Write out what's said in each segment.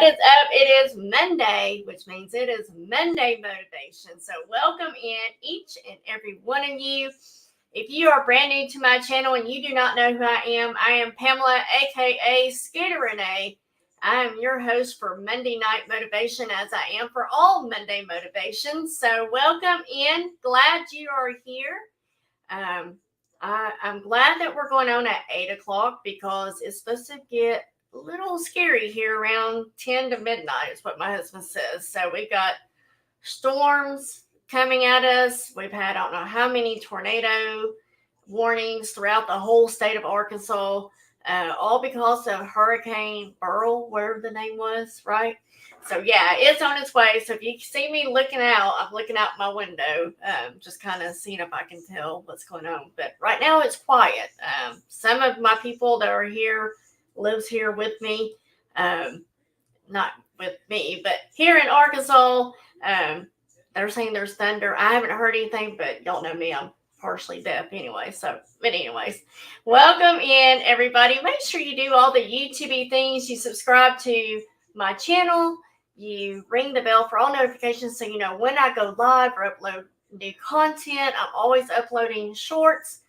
is up? It is Monday, which means it is Monday motivation. So welcome in each and every one of you. If you are brand new to my channel and you do not know who I am Pamela, aka Scooterrenee. I am your host for Monday Night Motivation, as I am for all Monday motivations. So welcome in. Glad you are here. I'm glad that we're going on at 8 o'clock because it's supposed to get a little scary here around 10 to midnight is what my husband says. So we got storms coming at us. We've had I don't know how many tornado warnings throughout the whole state of Arkansas, all because of Hurricane Burl, whatever the name was, right? So yeah, it's on its way. So if you see me looking out, I'm looking out my window, just kind of seeing if I can tell what's going on. But right now it's quiet. Some of my people that are here lives here with me, not with me, but here in Arkansas. They're saying there's thunder. I haven't heard anything, but y'all know me, I'm partially deaf anyway. But anyways, welcome in everybody. Make sure you do all the YouTube things. You subscribe to my channel. You ring the bell for all notifications so you know when I go live or upload new content. I'm always uploading shorts,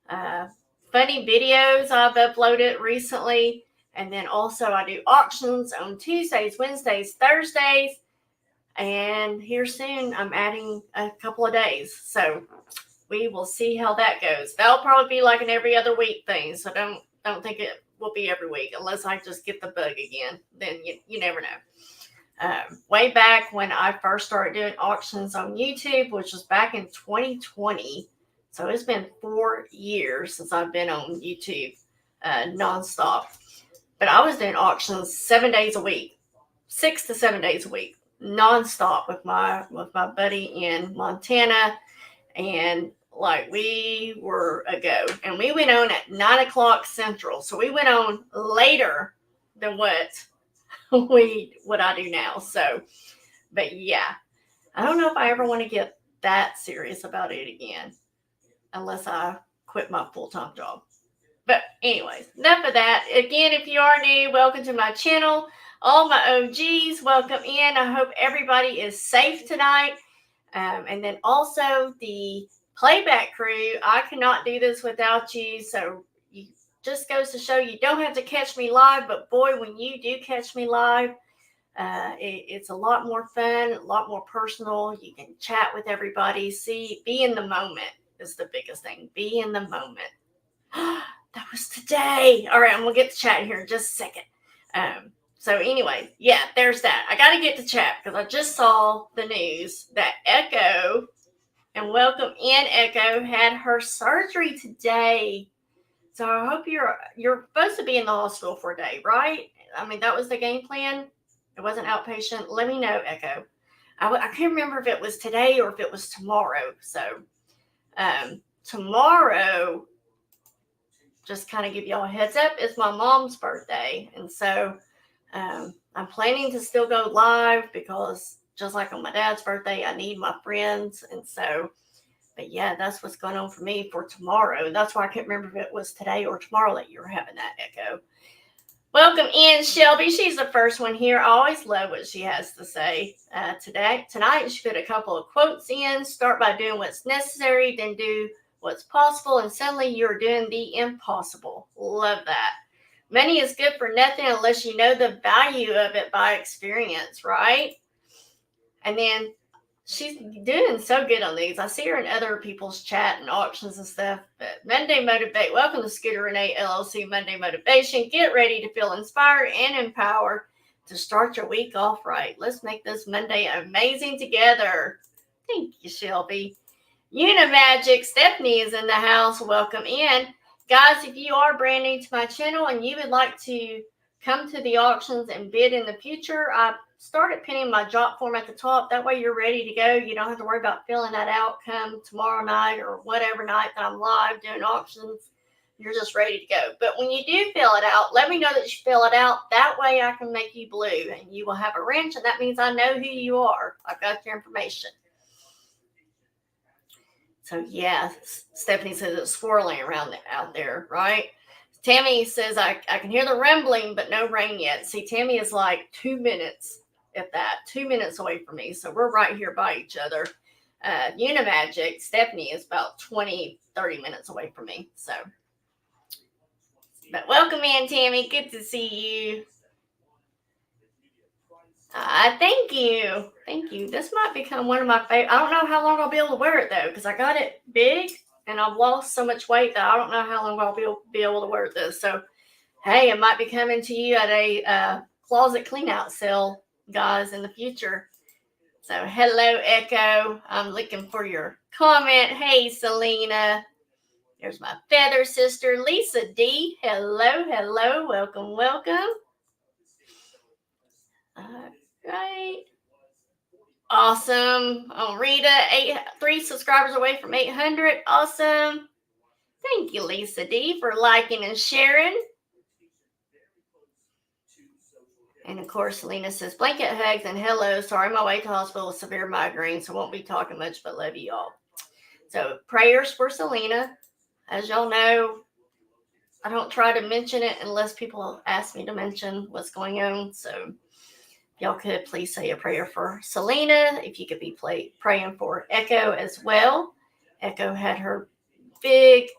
funny videos I've uploaded recently. And then also I do auctions on Tuesdays, Wednesdays, Thursdays. And here soon I'm adding a couple of days. So we will see how that goes. That'll probably be like an every other week thing. So don't think it will be every week unless I just get the bug again. Then you never know. Way back when I first started doing auctions on YouTube, which was back in 2020. So it's been 4 years since I've been on YouTube nonstop. But I was doing auctions 7 days a week, 6 to 7 days a week, nonstop with my buddy in Montana. And like we were a go. And we went on at 9 o'clock Central. So we went on later than what I do now. So, but yeah, I don't know if I ever want to get that serious about it again, unless I quit my full-time job. But anyways, enough of that. Again, if you are new, welcome to my channel. All my OGs, welcome in. I hope everybody is safe tonight. And then also the playback crew. I cannot do this without you. So you just goes to show you don't have to catch me live. But boy, when you do catch me live, it's a lot more fun, a lot more personal. You can chat with everybody. Be in the moment is the biggest thing. Be in the moment. That was today. All right, I'm going to get to chat here in just a second. So anyway, yeah, there's that. I got to get to chat because I just saw the news that Echo, and welcome in Echo, had her surgery today. So I hope you're supposed to be in the hospital for a day, right? I mean, that was the game plan. It wasn't outpatient. Let me know, Echo. I can't remember if it was today or if it was tomorrow. So tomorrow, just kind of give y'all a heads up, it's my mom's birthday. And so I'm planning to still go live because just like on my dad's birthday, I need my friends. And so, but yeah, that's what's going on for me for tomorrow. That's why I can't remember if it was today or tomorrow that you were having that, Echo. Welcome in, Shelby. She's the first one here. I always love what she has to say. Tonight, she put a couple of quotes in. Start by doing what's necessary, then do what's possible, and suddenly you're doing the impossible. Love that. Money is good for nothing unless you know the value of it by experience, right? And then she's doing so good on these. I see her in other people's chat and auctions and stuff. But Monday Motivate. Welcome to Scooterrenee LLC Monday Motivation. Get ready to feel inspired and empowered to start your week off right. Let's make this Monday amazing together. Thank you, Shelby. Unimagic, Stephanie is in the house. Welcome in. Guys, if you are brand new to my channel and you would like to come to the auctions and bid in the future, I started pinning my drop form at the top. That way you're ready to go. You don't have to worry about filling that out come tomorrow night or whatever night that I'm live doing auctions. You're just ready to go. But when you do fill it out, let me know that you fill it out. That way I can make you blue and you will have a wrench, and that means I know who you are. I've got your information. So yeah, Stephanie says it's swirling around out there, right? Tammy says, I can hear the rumbling, but no rain yet. See, Tammy is like 2 minutes, if that, 2 minutes away from me. So we're right here by each other. Unimagic, Stephanie is about 20, 30 minutes away from me. So, but welcome in, Tammy. Good to see you. Thank you. Thank you. This might become one of my favorite. I don't know how long I'll be able to wear it, though, because I got it big, and I've lost so much weight that I don't know how long I'll be able to wear this. So, hey, it might be coming to you at a closet clean-out sale, guys, in the future. So, hello, Echo. I'm looking for your comment. Hey, Selena. There's my feather sister, Lisa D. Hello, hello. Welcome, welcome. All right. Awesome. Rita, 3 subscribers away from 800. Awesome. Thank you, Lisa D, for liking and sharing. And of course, Selena says, blanket hugs and hello. Sorry, my way to hospital with severe migraine, so won't be talking much, but love you all. So prayers for Selena. As y'all know, I don't try to mention it unless people ask me to mention what's going on. So y'all could please say a prayer for Selena. If you could be praying for Echo as well. Echo had her big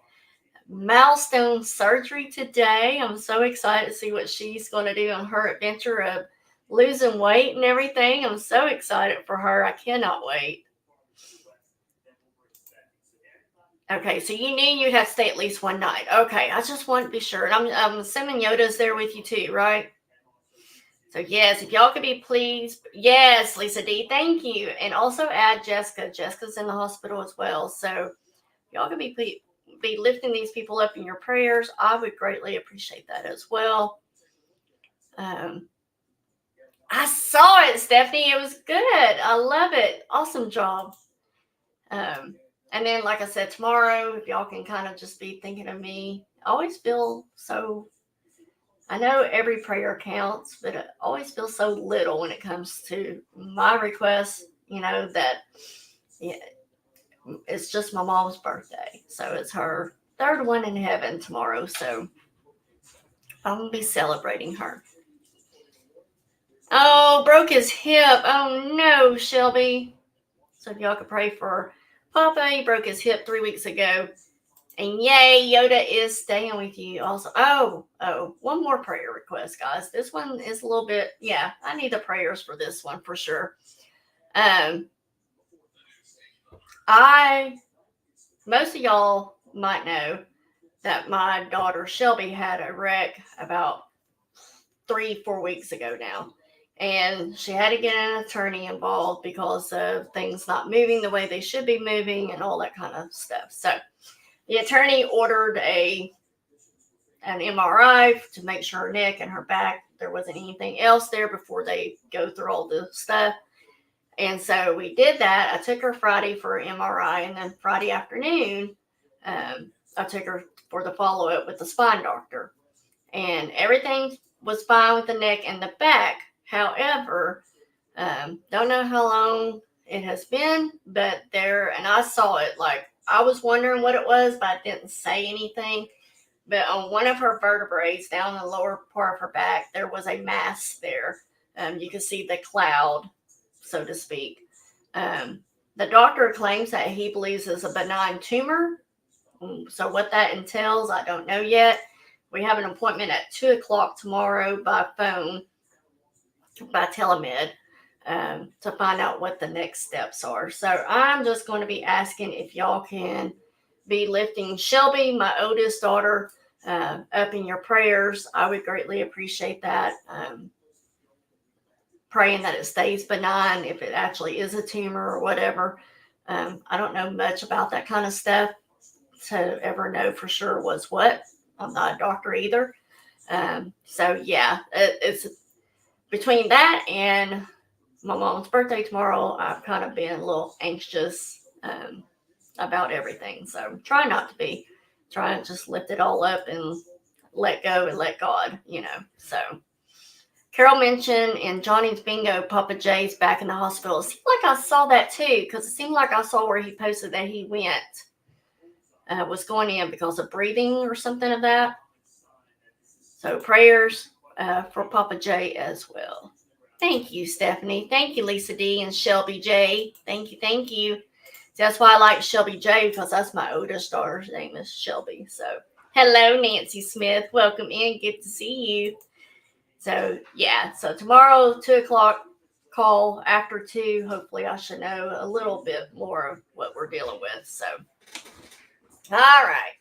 milestone surgery today. I'm so excited to see what she's going to do on her adventure of losing weight and everything. I'm so excited for her. I cannot wait. Okay, so you knew you'd have to stay at least one night. Okay, I just want to be sure. And I'm assuming Yoda's there with you too, right? So yes, if y'all could be pleased. Yes, Lisa D, thank you. And also add Jessica. Jessica's in the hospital as well. So y'all could be lifting these people up in your prayers. I would greatly appreciate that as well. I saw it, Stephanie. It was good. I love it. Awesome job. And then, like I said, tomorrow, if y'all can kind of just be thinking of me, I always feel so, I know every prayer counts, but it always feels so little when it comes to my requests, that it's just my mom's birthday. So it's her 3rd one in heaven tomorrow. So I'm going to be celebrating her. Oh, broke his hip. Oh, no, Shelby. So if y'all could pray for Papa, he broke his hip 3 weeks ago. And yay, Yoda is staying with you also. Oh, one more prayer request, guys. This one is a little bit, I need the prayers for this one for sure. Most of y'all might know that my daughter Shelby had a wreck about 3-4 weeks ago now. And she had to get an attorney involved because of things not moving the way they should be moving and all that kind of stuff. So the attorney ordered an MRI to make sure her neck and her back, there wasn't anything else there before they go through all the stuff. And so we did that. I took her Friday for an MRI, and then Friday afternoon, I took her for the follow-up with the spine doctor. And everything was fine with the neck and the back. However, don't know how long it has been, but and I saw it, like, I was wondering what it was, but I didn't say anything. But on one of her vertebrae, down the lower part of her back, there was a mass there. You can see the cloud, so to speak. The doctor claims that he believes it's a benign tumor. So what that entails, I don't know yet. We have an appointment at 2:00 tomorrow by phone, by telemed, to find out what the next steps are. So I'm just going to be asking if y'all can be lifting Shelby, my oldest daughter, up in your prayers. I would greatly appreciate that. Praying that it stays benign, if it actually is a tumor or whatever. I don't know much about that kind of stuff to ever know for sure what's what. I'm not a doctor either. So yeah, it's between that and my mom's birthday tomorrow, I've kind of been a little anxious about everything. So try not to be. Try to just lift it all up and let go and let God, So Carol mentioned in Johnny's bingo, Papa Jay's back in the hospital. It seemed like I saw that too, because it seemed like I saw where he posted that he was going in because of breathing or something of that. So prayers for Papa J as well. Thank you, Stephanie. Thank you, Lisa D and Shelby J. Thank you, thank you. That's why I like Shelby J, because that's my oldest daughter's name is Shelby. So hello, Nancy Smith. Welcome in. Good to see you. So yeah, so tomorrow, 2:00 call after 2. Hopefully I should know a little bit more of what we're dealing with. So, all right.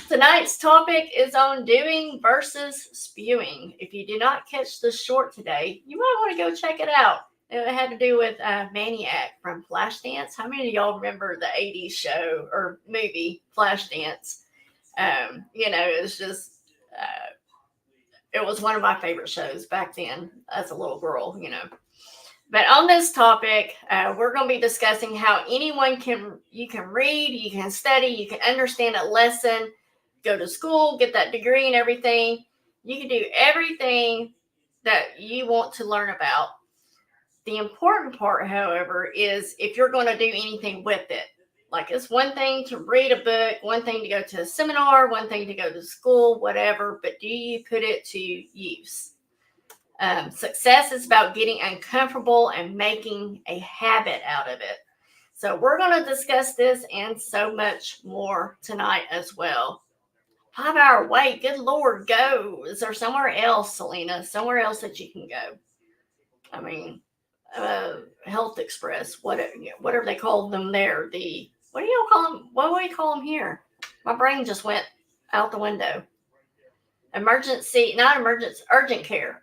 Tonight's topic is on doing versus spewing. If you did not catch the short today, you might want to go check it out. It had to do with Maniac from Flashdance. How many of y'all remember the 80s show or movie Flashdance? It was just, it was one of my favorite shows back then as a little girl, But on this topic, we're going to be discussing how anyone you can read, you can study, you can understand a lesson, go to school, get that degree and everything. You can do everything that you want to learn about. The important part, however, is if you're going to do anything with it. Like, it's one thing to read a book, one thing to go to a seminar, one thing to go to school, whatever, but do you put it to use? Success is about getting uncomfortable and making a habit out of it. So we're going to discuss this and so much more tonight as well. 5-hour wait, good Lord, go. Is there somewhere else, Selena? Somewhere else that you can go? I mean, Health Express, whatever they call them there. What do y'all call them? What do we call them here? My brain just went out the window. Urgent care.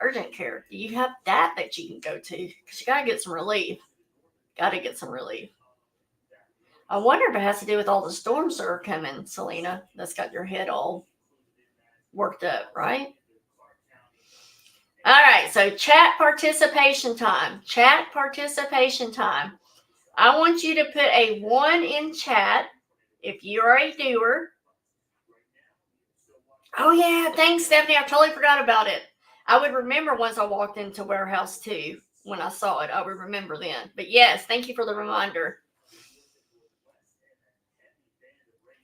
Do you have that you can go to? Because you got to get some relief. I wonder if it has to do with all the storms that are coming, Selena. That's got your head all worked up, right? All right, so chat participation time. I want you to put a 1 in chat if you're a doer. Oh, yeah, thanks, Stephanie. I totally forgot about it. I would remember once I walked into Warehouse 2 when I saw it. I would remember then. But yes, thank you for the reminder.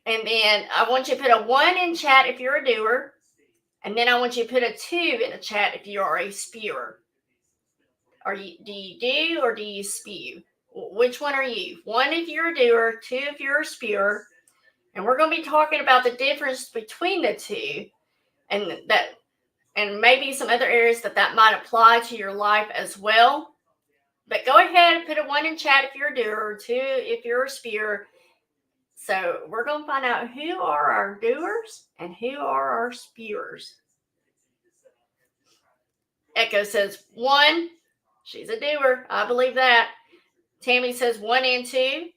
And then I want you to put a 1 in chat if you're a doer. And then I want you to put a 2 in the chat if you are a spewer. Do you do or do you spew? Which one are you? 1 if you're a doer, 2 if you're a spewer. And we're going to be talking about the difference between the two and maybe some other areas that might apply to your life as well. But go ahead and put a 1 in chat if you're a doer, or 2 if you're a spewer. So we're going to find out who are our doers and who are our spewers. Echo says 1. She's a doer. I believe that. Tammy says 1 and 2.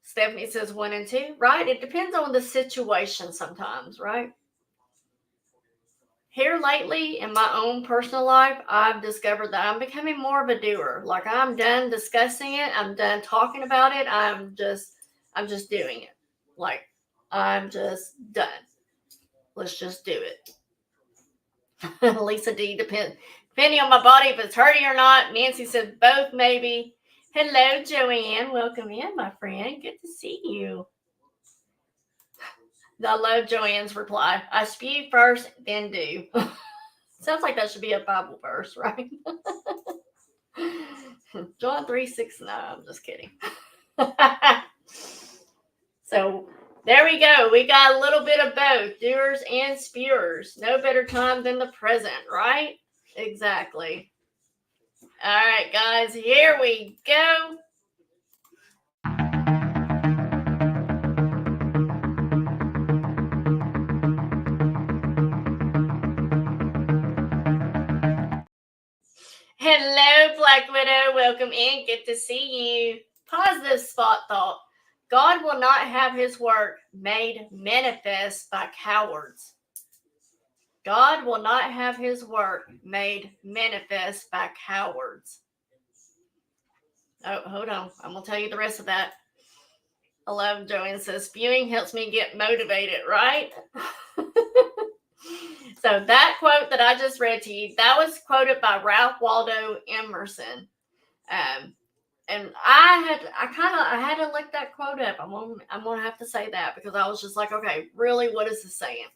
Stephanie says 1 and 2. Right? It depends on the situation sometimes, right? Here lately in my own personal life, I've discovered that I'm becoming more of a doer. Like, I'm done discussing it. I'm done talking about it. I'm just doing it. Like, I'm just done. Let's just do it. Lisa D, depending on my body, if it's hurting or not. Nancy said both, maybe. Hello, Joanne. Welcome in, my friend. Good to see you. I love Joanne's reply. I spew first, then do. Sounds like that should be a Bible verse, right? John 3:6. No, I'm just kidding. So there we go. We got a little bit of both, doers and spewers. No better time than the present, right? Exactly. All right, guys, here we go. Hello, Black Widow. Welcome in. Good to see you. Positive spot thought. God will not have his work made manifest by cowards. God will not have his work made manifest by cowards. Oh, hold on. I'm going to tell you the rest of that. I love Joanne says, spewing helps me get motivated, right? So that quote that I just read to you, that was quoted by Ralph Waldo Emerson. And I had to look that quote up. I'm gonna have to say that because I was just like, okay, really, what is this saying?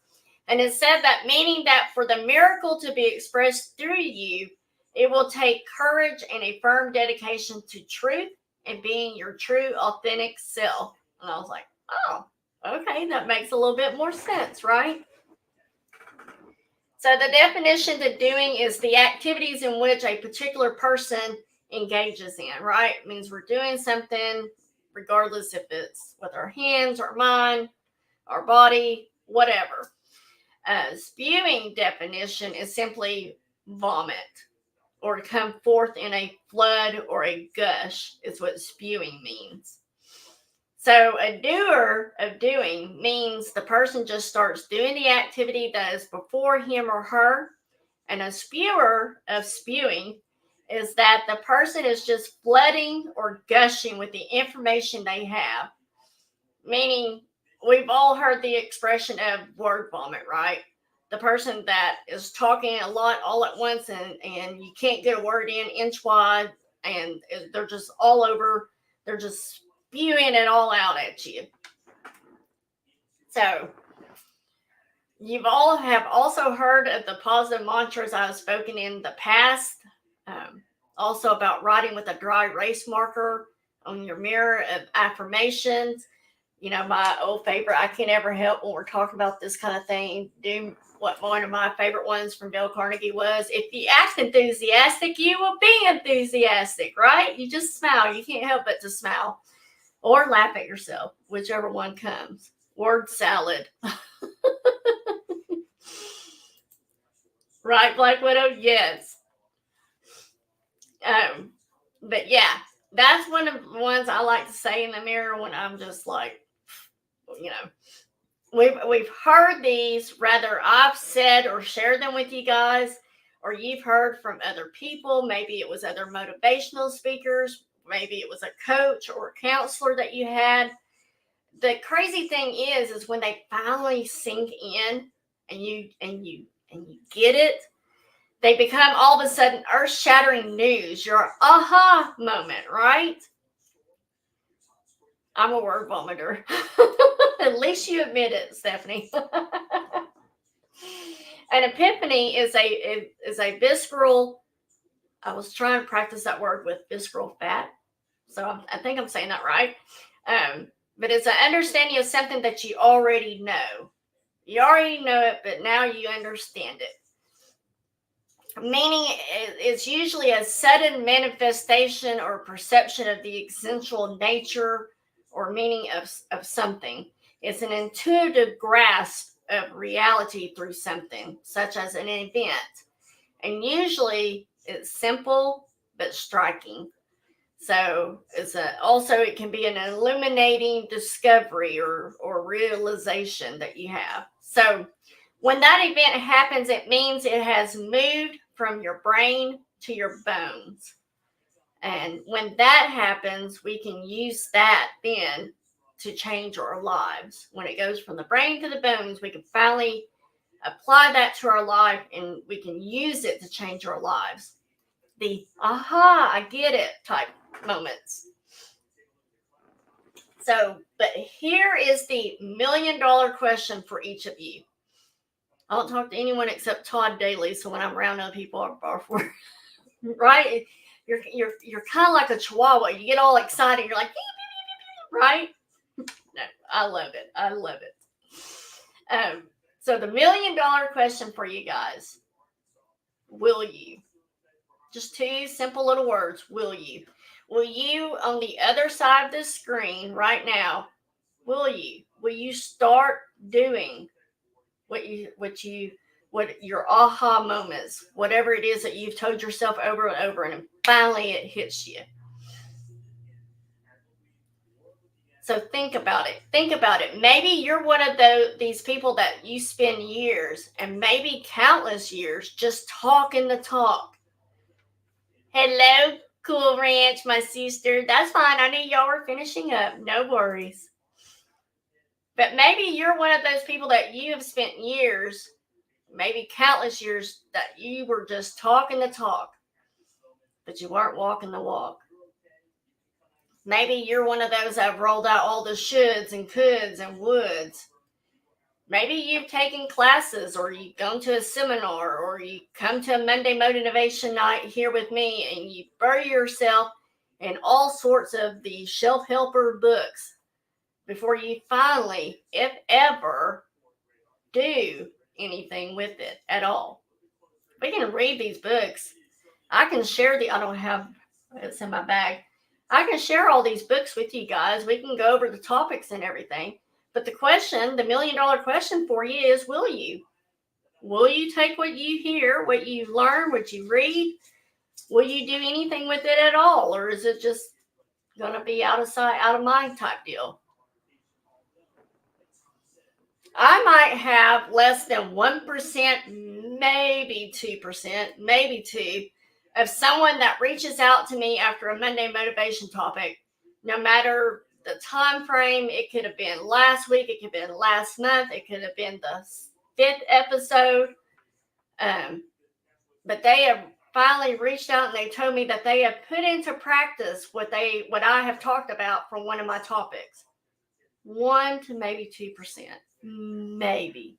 And it said that, meaning that for the miracle to be expressed through you, it will take courage and a firm dedication to truth and being your true, authentic self. And I was like, oh, okay, that makes a little bit more sense, right? So the definition to doing is the activities in which a particular person engages in, right? It means we're doing something regardless if it's with our hands, our mind, our body, whatever. Spewing definition is simply vomit or to come forth in a flood or a gush is what spewing means. So a doer of doing means the person just starts doing the activity that is before him or her. And a spewer of spewing is that the person is just flooding or gushing with the information they have. Meaning, we've all heard the expression of word vomit, right? The person that is talking a lot all at once and you can't get a word in inch wide and they're just all over. They're just spewing it all out at you. So you've all have also heard of the positive mantras I have spoken in the past. Also about writing with a dry erase marker on your mirror of affirmations. You know, my old favorite, I can't ever help when we're talking about this kind of thing. Do what one of my favorite ones from Dale Carnegie was, if you act enthusiastic, you will be enthusiastic, right? You just smile. You can't help but to smile or laugh at yourself, whichever one comes. Word salad. Right, Black Widow? Yes. But yeah, that's one of the ones I like to say in the mirror when I'm just like, you know, we've heard these, rather I've said or shared them with you guys, or you've heard from other people. Maybe it was other motivational speakers, maybe it was a coach or a counselor that you had. The crazy thing is when they finally sink in and you get it, they become all of a sudden earth-shattering news, your aha moment, right? I'm a word vomiter. At least you admit it, Stephanie. An epiphany is a visceral, I was trying to practice that word with visceral fat, so I think I'm saying that right. But it's an understanding of something that you already know. You already know it, but now you understand it. Meaning it's usually a sudden manifestation or perception of the essential nature or meaning of something. It's an intuitive grasp of reality through something, such as an event. And usually it's simple but striking. So also it can be an illuminating discovery or realization that you have. So when that event happens, it means it has moved from your brain to your bones. And when that happens, we can use that then to change our lives. When it goes from the brain to the bones, we can finally apply that to our life and we can use it to change our lives. The aha, I get it type moments. So, but here is the $1 million question for each of you. I don't talk to anyone except Todd daily, so when I'm around other people, I barf for right? You're kind of like a chihuahua. You get all excited. You're like, right? No, I love it. I love it. So the $1 million question for you guys: will you? Just two simple little words. Will you? Will you, on the other side of the screen right now, will you start doing what your aha moments, whatever it is that you've told yourself over and over, and finally it hits you? So think about it. Think about it. Maybe you're one of these people that you spend years and maybe countless years just talking the talk. Hello, Cool Ranch, my sister. That's fine. I knew y'all were finishing up. No worries. But maybe you're one of those people that you have spent years, maybe countless years, that you were just talking the talk, but you weren't walking the walk. Maybe you're one of those that have rolled out all the shoulds and coulds and woulds. Maybe you've taken classes, or you've gone to a seminar, or you come to a Monday motivation night here with me, and you bury yourself in all sorts of the shelf helper books before you finally, if ever, do anything with it at all. We can read these books. I can share I don't have, it's in my bag. I can share all these books with you guys. We can go over the topics and everything. But the question, the $1 million question for you is, will you? Will you take what you hear, what you learn, what you read? Will you do anything with it at all? Or is it just going to be out of sight, out of mind type deal? I might have less than 1%, maybe 2%, maybe 2%, of someone that reaches out to me after a Monday motivation topic, no matter the time frame. It could have been last week, it could have been last month, it could have been the 5th episode. But they have finally reached out and they told me that they have put into practice what I have talked about for one of my topics. 1 to maybe 2%, maybe.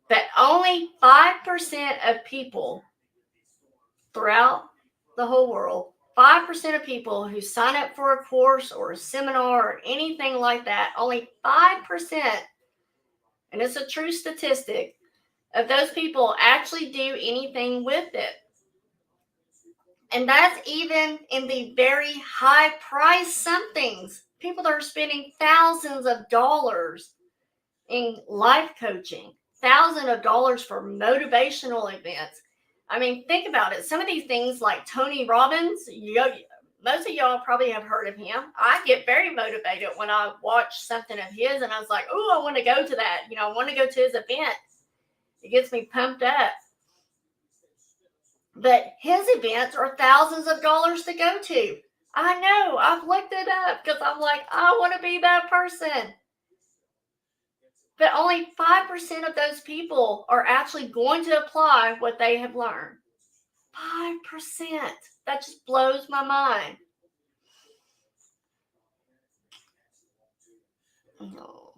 But only 5% of people throughout the whole world, 5% of people who sign up for a course or a seminar or anything like that, only 5%, and it's a true statistic, of those people actually do anything with it. And that's even in the very high price somethings. People that are spending thousands of dollars in life coaching, thousands of dollars for motivational events. I mean, think about it. Some of these things like Tony Robbins, most of y'all probably have heard of him. I get very motivated when I watch something of his and I was like, oh, I want to go to that. I want to go to his event. It gets me pumped up. But his events are thousands of dollars to go to. I know. I've looked it up because I'm like, I want to be that person. But only 5% of those people are actually going to apply what they have learned. 5%. That just blows my mind. Oh.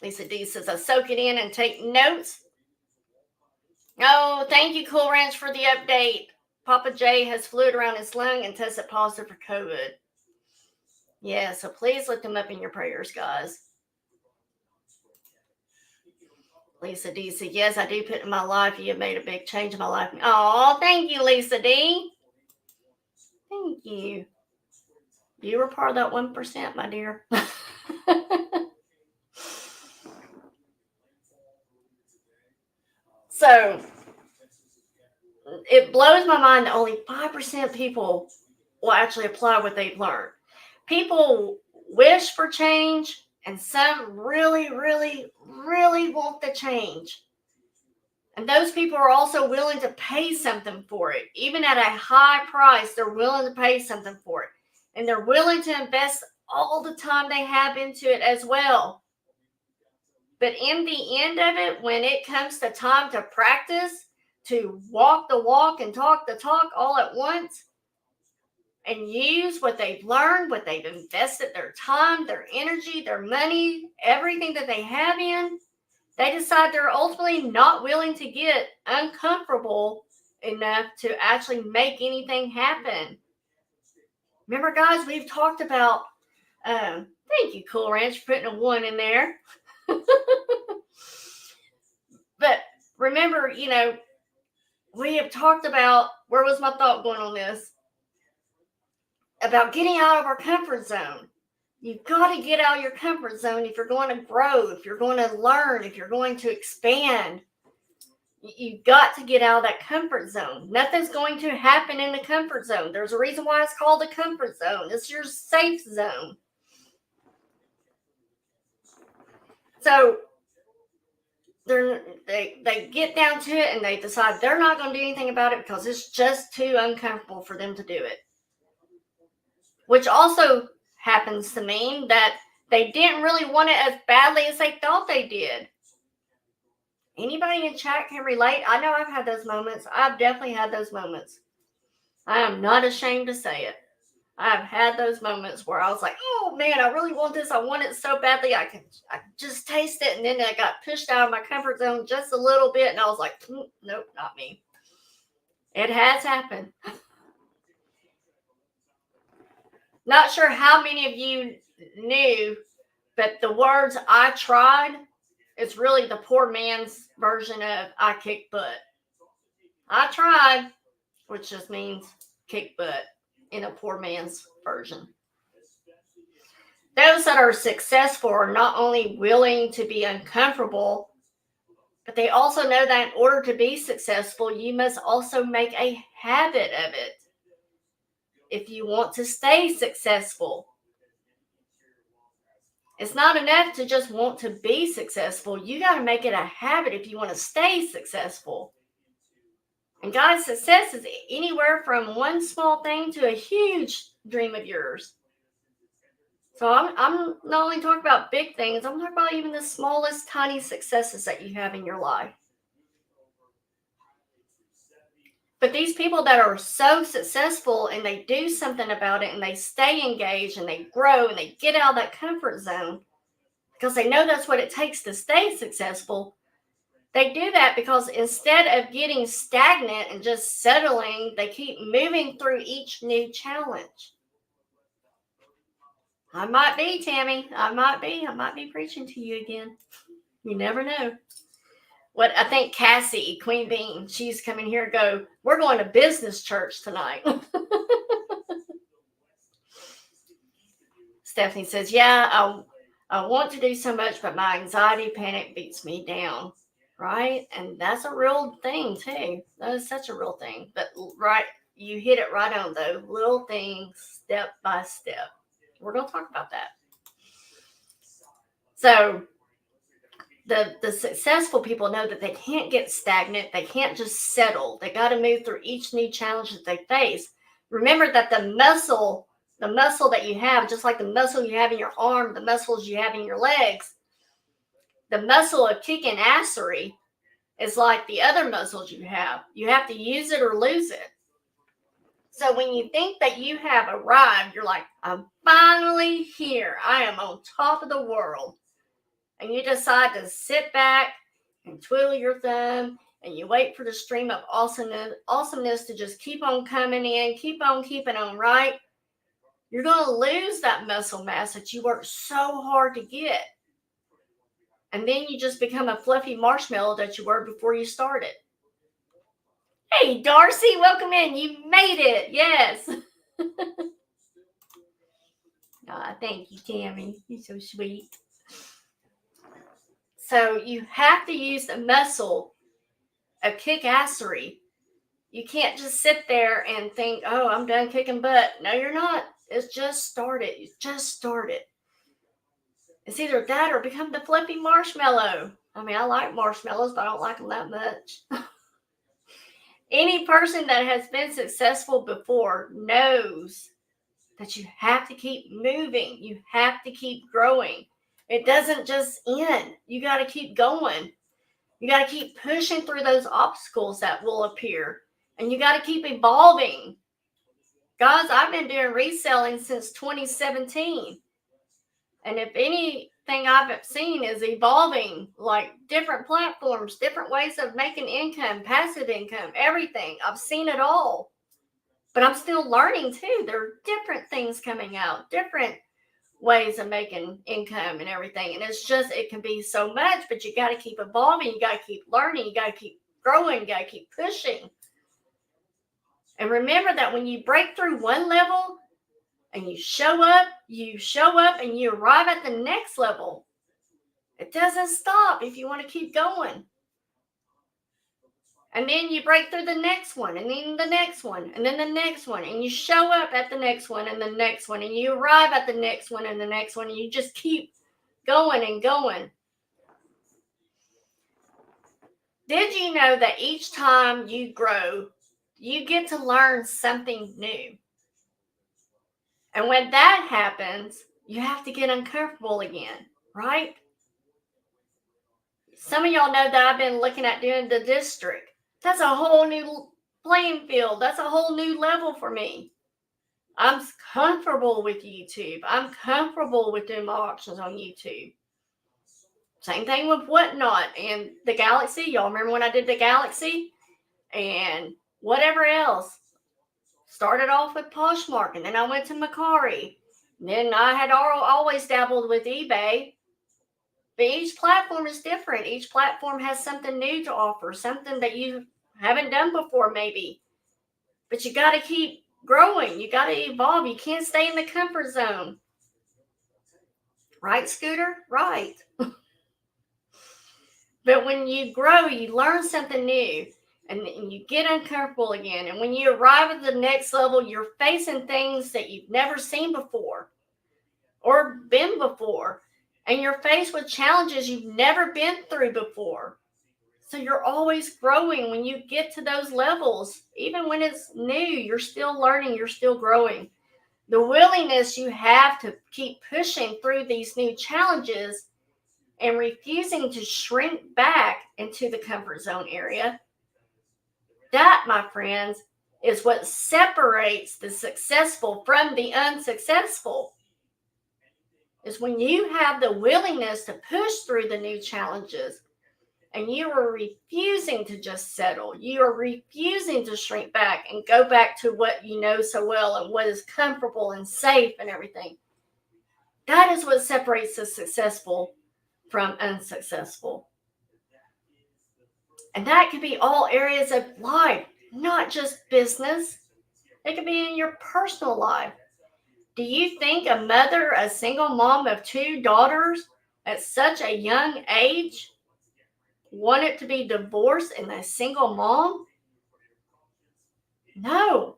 Lisa D says, I soak it in and take notes. Oh, thank you, Cool Ranch, for the update. Papa J has fluid around his lung and tested positive for COVID. Yeah, so please lift him up in your prayers, guys. Lisa D said, yes, I do put in my life. You have made a big change in my life. Oh, thank you, Lisa D. Thank you. You were part of that 1%, my dear. So it blows my mind that only 5% of people will actually apply what they've learned. People wish for change, and some really, really, really want the change. And those people are also willing to pay something for it. Even at a high price, they're willing to pay something for it. And they're willing to invest all the time they have into it as well. But in the end of it, when it comes to time to practice, to walk the walk and talk the talk all at once, and use what they've learned, what they've invested their time, their energy, their money, everything that they have in, they decide they're ultimately not willing to get uncomfortable enough to actually make anything happen. Remember, guys, we've talked about, thank you, Cool Ranch, for putting a 1 in there. But remember, we have talked about, where was my thought going on this? About getting out of our comfort zone. You've got to get out of your comfort zone if you're going to grow, if you're going to learn, if you're going to expand. You've got to get out of that comfort zone. Nothing's going to happen in the comfort zone. There's a reason why it's called a comfort zone. It's your safe zone. So they get down to it and they decide they're not going to do anything about it because it's just too uncomfortable for them to do it. Which also happens to mean that they didn't really want it as badly as they thought they did. Anybody in chat can relate? I know I've had those moments. I've definitely had those moments. I am not ashamed to say it. I've had those moments where I was like, oh man, I really want this. I want it so badly. I can just taste it. And then I got pushed out of my comfort zone just a little bit. And I was like, nope, not me. It has happened. Not sure how many of you knew, but the words I tried is really the poor man's version of I kicked butt. I tried, which just means kick butt in a poor man's version. Those that are successful are not only willing to be uncomfortable, but they also know that in order to be successful, you must also make a habit of it. If you want to stay successful, it's not enough to just want to be successful. You got to make it a habit if you want to stay successful. And guys, success is anywhere from one small thing to a huge dream of yours. So I'm not only talking about big things, I'm talking about even the smallest tiny successes that you have in your life. But these people that are so successful and they do something about it and they stay engaged and they grow and they get out of that comfort zone because they know that's what it takes to stay successful. They do that because instead of getting stagnant and just settling, they keep moving through each new challenge. I might be, Tammy. I might be preaching to you again. You never know. What I think Cassie, Queen Bean, she's coming here and go, we're going to business church tonight. Stephanie says, yeah, I want to do so much, but my anxiety panic beats me down. Right? And that's a real thing too. That is such a real thing. But right, you hit it right on though. Little things, step by step. We're going to talk about that. So the successful people know that they can't get stagnant. They can't just settle. They got to move through each new challenge that they face. Remember that the muscle that you have, just like the muscle you have in your arm, the muscles you have in your legs, the muscle of kicking assery is like the other muscles you have. You have to use it or lose it. So when you think that you have arrived, you're like, I'm finally here. I am on top of the world. And you decide to sit back and twiddle your thumb and you wait for the stream of awesomeness to just keep on coming in, keep on keeping on, right? You're going to lose that muscle mass that you worked so hard to get. And then you just become a fluffy marshmallow that you were before you started. Hey, Darcy, welcome in. You made it. Yes. Thank you, Tammy. You're so sweet. So you have to use the muscle of kick-assery. You can't just sit there and think, oh, I'm done kicking butt. No, you're not. It's just started. You just started. It's either that or become the fluffy marshmallow. I mean, I like marshmallows, but I don't like them that much. Any person that has been successful before knows that you have to keep moving. You have to keep growing. It doesn't just end. You got to keep going. You got to keep pushing through those obstacles that will appear. And you got to keep evolving. Guys, I've been doing reselling since 2017. And if anything I've seen is evolving, like different platforms, different ways of making income, passive income, everything. I've seen it all. But I'm still learning too. There are different things coming out, different ways of making income and everything. And it's just, it can be so much, but you got to keep evolving. You got to keep learning. You got to keep growing. You got to keep pushing. And remember that when you break through one level and you show up and you arrive at the next level. It doesn't stop if you want to keep going. And then you break through the next one, and then the next one, and then the next one, and you show up at the next one, and the next one, and you arrive at the next one, and the next one, and you just keep going and going. Did you know that each time you grow, you get to learn something new? And when that happens, you have to get uncomfortable again, right? Some of y'all know that I've been looking at doing the district. That's a whole new playing field. That's a whole new level for me. I'm comfortable with YouTube. I'm comfortable with doing my auctions on YouTube. Same thing with Whatnot and the Galaxy. Y'all remember when I did the Galaxy? And whatever else. Started off with Poshmark, and then I went to Macari. Then I had always dabbled with eBay. But each platform is different. Each platform has something new to offer, something that you haven't done before maybe. But you got to keep growing. You got to evolve. You can't stay in the comfort zone. Right, Scooter? Right. But when you grow, you learn something new. And you get uncomfortable again. And when you arrive at the next level, you're facing things that you've never seen before or been before. And you're faced with challenges you've never been through before. So you're always growing when you get to those levels. Even when it's new, you're still learning, you're still growing. The willingness you have to keep pushing through these new challenges and refusing to shrink back into the comfort zone area, that, my friends, is what separates the successful from the unsuccessful. Is when you have the willingness to push through the new challenges and you are refusing to just settle. You are refusing to shrink back and go back to what you know so well and what is comfortable and safe and everything. That is what separates the successful from unsuccessful. And that could be all areas of life, not just business. It could be in your personal life. Do you think a mother, a single mom of 2 daughters at such a young age wanted to be divorced and a single mom? No.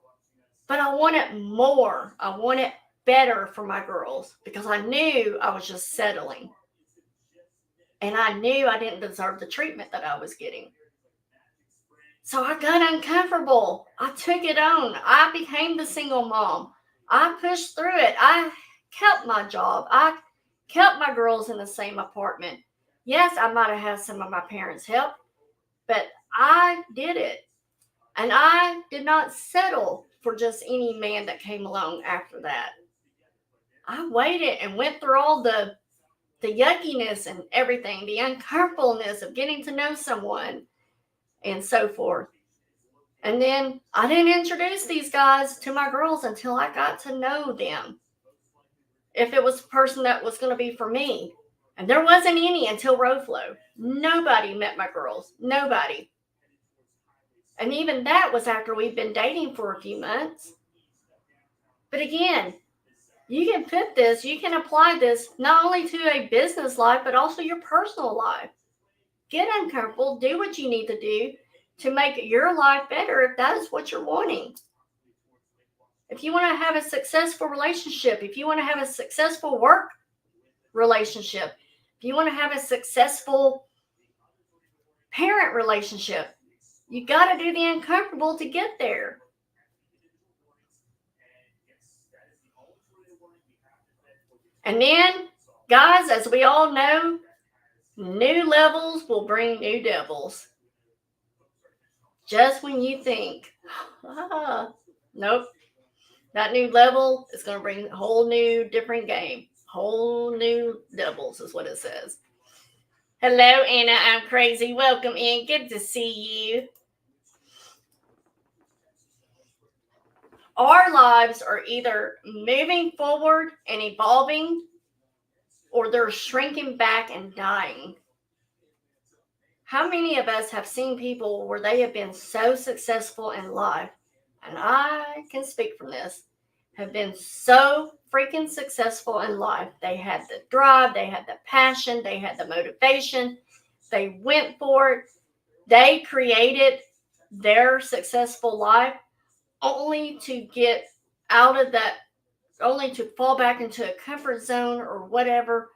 But I wanted more. I wanted better for my girls because I knew I was just settling. And I knew I didn't deserve the treatment that I was getting. So I got uncomfortable. I took it on. I became the single mom. I pushed through it. I kept my job. I kept my girls in the same apartment. Yes, I might have had some of my parents' help, but I did it. And I did not settle for just any man that came along after that. I waited and went through all the yuckiness and everything, the uncomfortableness of getting to know someone and so forth. And then I didn't introduce these guys to my girls until I got to know them. If it was a person that was going to be for me. And there wasn't any until Roflo. Nobody met my girls. Nobody. And even that was after we'd been dating for a few months. But again, you can apply this not only to a business life, but also your personal life. Get uncomfortable. Do what you need to do to make your life better if that is what you're wanting. If you want to have a successful relationship, if you want to have a successful work relationship, if you want to have a successful parent relationship, you got to do the uncomfortable to get there. And then, guys, as we all know, new levels will bring new devils. Just when you think, nope, that new level is going to bring a whole new different game. Whole new devils is what it says. Hello, Anna. I'm crazy. Welcome in. Good to see you. Our lives are either moving forward and evolving, or they're shrinking back and dying. How many of us have seen people where they have been so successful in life, and I can speak from this, have been so freaking successful in life. They had the drive, they had the passion, they had the motivation, they went for it, they created their successful life only to get out of that, only to fall back into a comfort zone or whatever,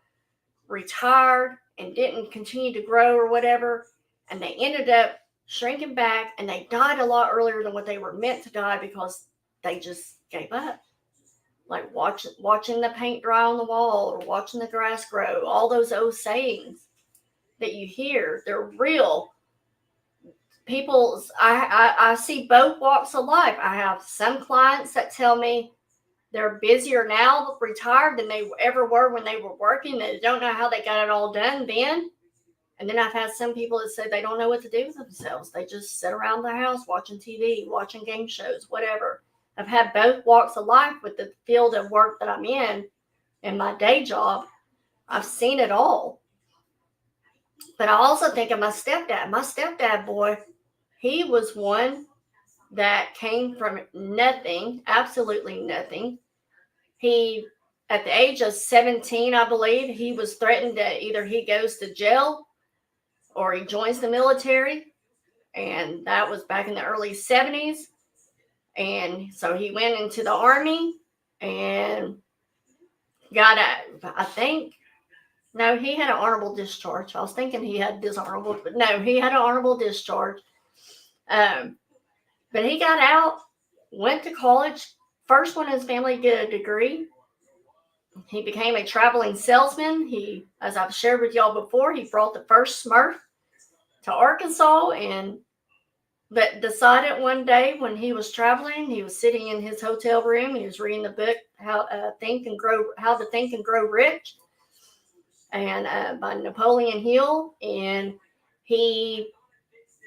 retired and didn't continue to grow or whatever, and they ended up shrinking back and they died a lot earlier than what they were meant to die because they just gave up. Like watching the paint dry on the wall or watching the grass grow, all those old sayings that you hear, they're real. I see both walks of life. I have some clients that tell me, They're busier now, retired, than they ever were when they were working. They don't know how they got it all done then. And then I've had some people that say they don't know what to do with themselves. They just sit around their house watching TV, watching game shows, whatever. I've had both walks of life with the field of work that I'm in my day job. I've seen it all. But I also think of my stepdad. My stepdad, boy, he was one that came from nothing, absolutely nothing. He, at the age of 17, I believe, he was threatened that either he goes to jail or he joins the military. And that was back in the early 70s. And so he went into the Army and got I think, no, he had an honorable discharge. I was thinking he had dishonorable, but no, he had an honorable discharge. But he got out, went to college. First one in his family to get a degree. He became a traveling salesman. He, as I've shared with y'all before, he brought the first Smurf to Arkansas, but decided one day when he was traveling, he was sitting in his hotel room, he was reading the book How to Think and Grow Rich, and by Napoleon Hill, and he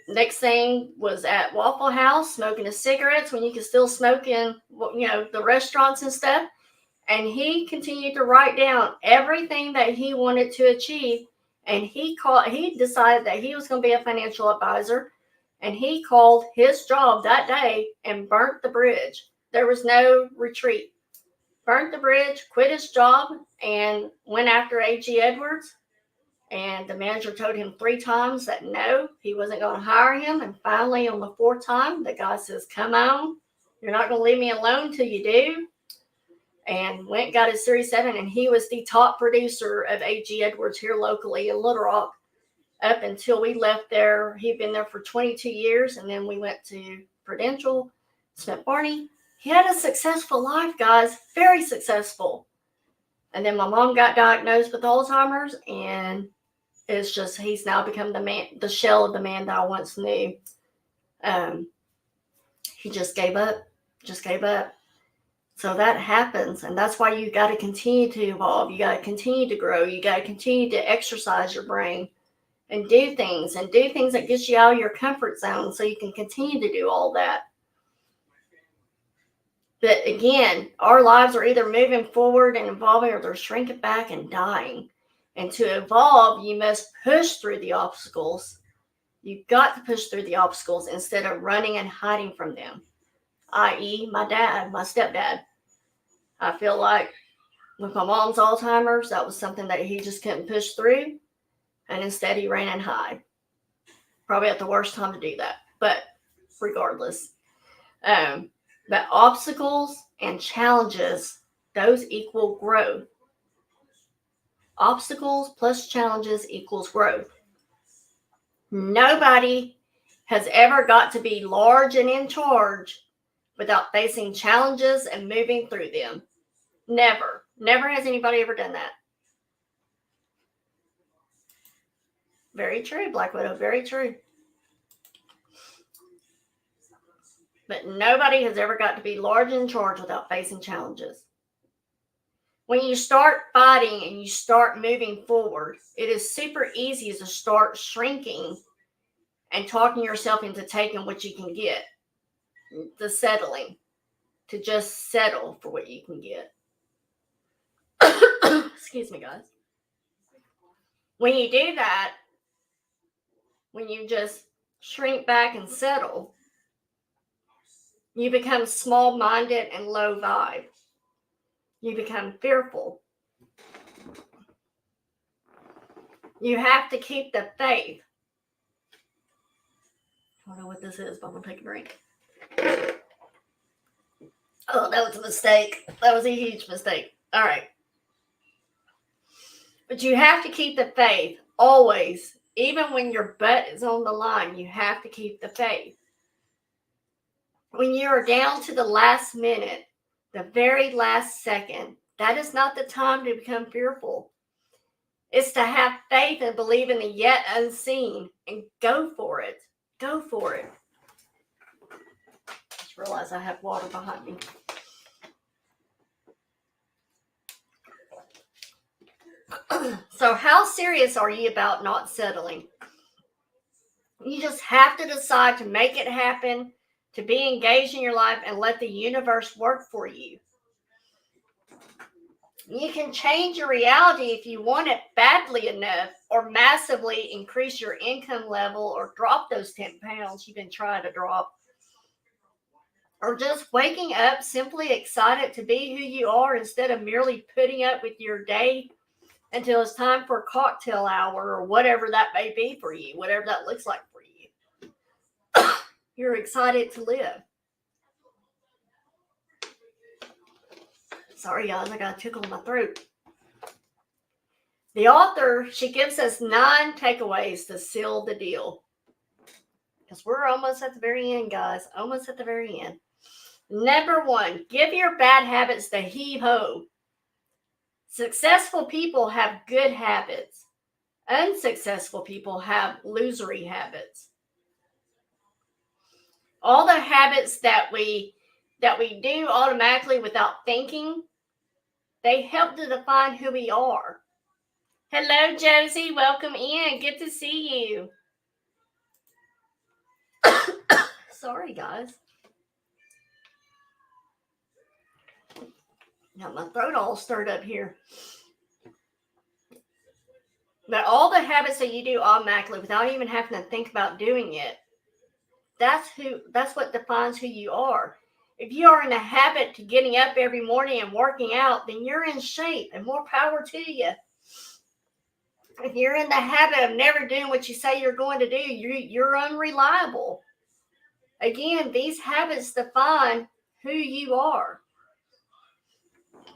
next thing was at Waffle House smoking his cigarettes when you could still smoke in the restaurants and stuff. And he continued to write down everything that he wanted to achieve. And he decided that he was going to be a financial advisor. And he called his job that day and burnt the bridge. There was no retreat. Burnt the bridge, quit his job, and went after A.G. Edwards. And the manager told him 3 times that no, he wasn't going to hire him. And finally, on the 4th time, the guy says, come on, you're not going to leave me alone till you do. And went and got his Series 7, and he was the top producer of A.G. Edwards here locally in Little Rock up until we left there. He'd been there for 22 years, and then we went to Prudential, Smith Barney. He had a successful life, guys, very successful. And then my mom got diagnosed with Alzheimer's, and it's just he's now become the shell of the man that I once knew. He just gave up. So that happens, and that's why you got to continue to evolve. You got to continue to grow. You got to continue to exercise your brain and do things that get you out of your comfort zone so you can continue to do all that. But again, our lives are either moving forward and evolving, or they're shrinking back and dying. And to evolve, you must push through the obstacles. You've got to push through the obstacles instead of running and hiding from them. I.e., my stepdad. I feel like with my mom's Alzheimer's, that was something that he just couldn't push through, and instead he ran and hid. Probably at the worst time to do that, but regardless. But obstacles and challenges, those equal growth. Obstacles plus challenges equals growth. Nobody has ever got to be large and in charge without facing challenges and moving through them. Never. Never has anybody ever done that. Very true, Black Widow. Very true. But nobody has ever got to be large and in charge without facing challenges. When you start fighting and you start moving forward, it is super easy to start shrinking and talking yourself into taking what you can get. The settling. To just settle for what you can get. Excuse me, guys. When you do that, when you just shrink back and settle, you become small-minded and low vibe. You become fearful. You have to keep the faith. I don't know what this is, but I'm going to take a drink. Oh, that was a mistake. That was a huge mistake. All right. But you have to keep the faith always. Even when your butt is on the line, you have to keep the faith. When you are down to the last minute, the very last second, that is not the time to become fearful. It's to have faith and believe in the yet unseen and go for it. Go for it. Just realize I have water behind me. So how serious are you about not settling? You just have to decide to make it happen, to be engaged in your life, and let the universe work for you. You can change your reality if you want it badly enough, or massively increase your income level, or drop those 10 pounds you've been trying to drop. Or just waking up simply excited to be who you are instead of merely putting up with your day until it's time for cocktail hour or whatever that may be for you, whatever that looks like for you. You're excited to live. Sorry, guys, I got a tickle in my throat. The author, she gives us 9 takeaways to seal the deal. Because we're almost at the very end, guys. Almost at the very end. Number 1, give your bad habits the heave-ho. Successful people have good habits. Unsuccessful people have losery habits. All the habits that we do automatically without thinking, they help to define who we are. Hello, Josie. Welcome in. Good to see you. Sorry, guys. Got my throat all stirred up here. But all the habits that you do automatically without even having to think about doing it, that's what defines who you are. If you are in a habit to getting up every morning and working out, then you're in shape, and more power to you. If you're in the habit of never doing what you say you're going to do, you're unreliable. Again, these habits define who you are.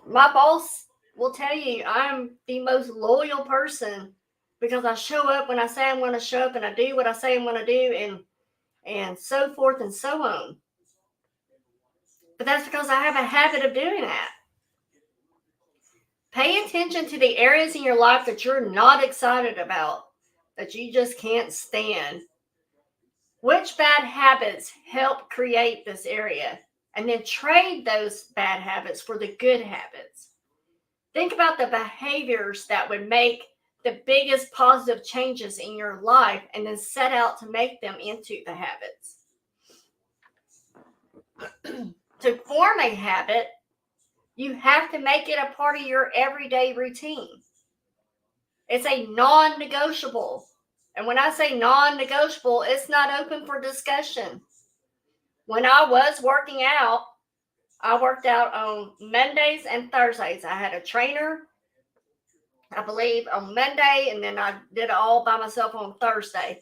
My boss will tell you I'm the most loyal person because I show up when I say I'm going to show up, and I do what I say I'm going to do, and so forth and so on. But that's because I have a habit of doing that. Pay attention to the areas in your life that you're not excited about, that you just can't stand. Which bad habits help create this area? And then trade those bad habits for the good habits. Think about the behaviors that would make the biggest positive changes in your life, and then set out to make them into the habits. To form a habit, you have to make it a part of your everyday routine. It's a non-negotiable. And when I say non-negotiable, it's not open for discussion. When I was working out, I worked out on Mondays and Thursdays. I had a trainer, I believe, on Monday, and then I did it all by myself on Thursday.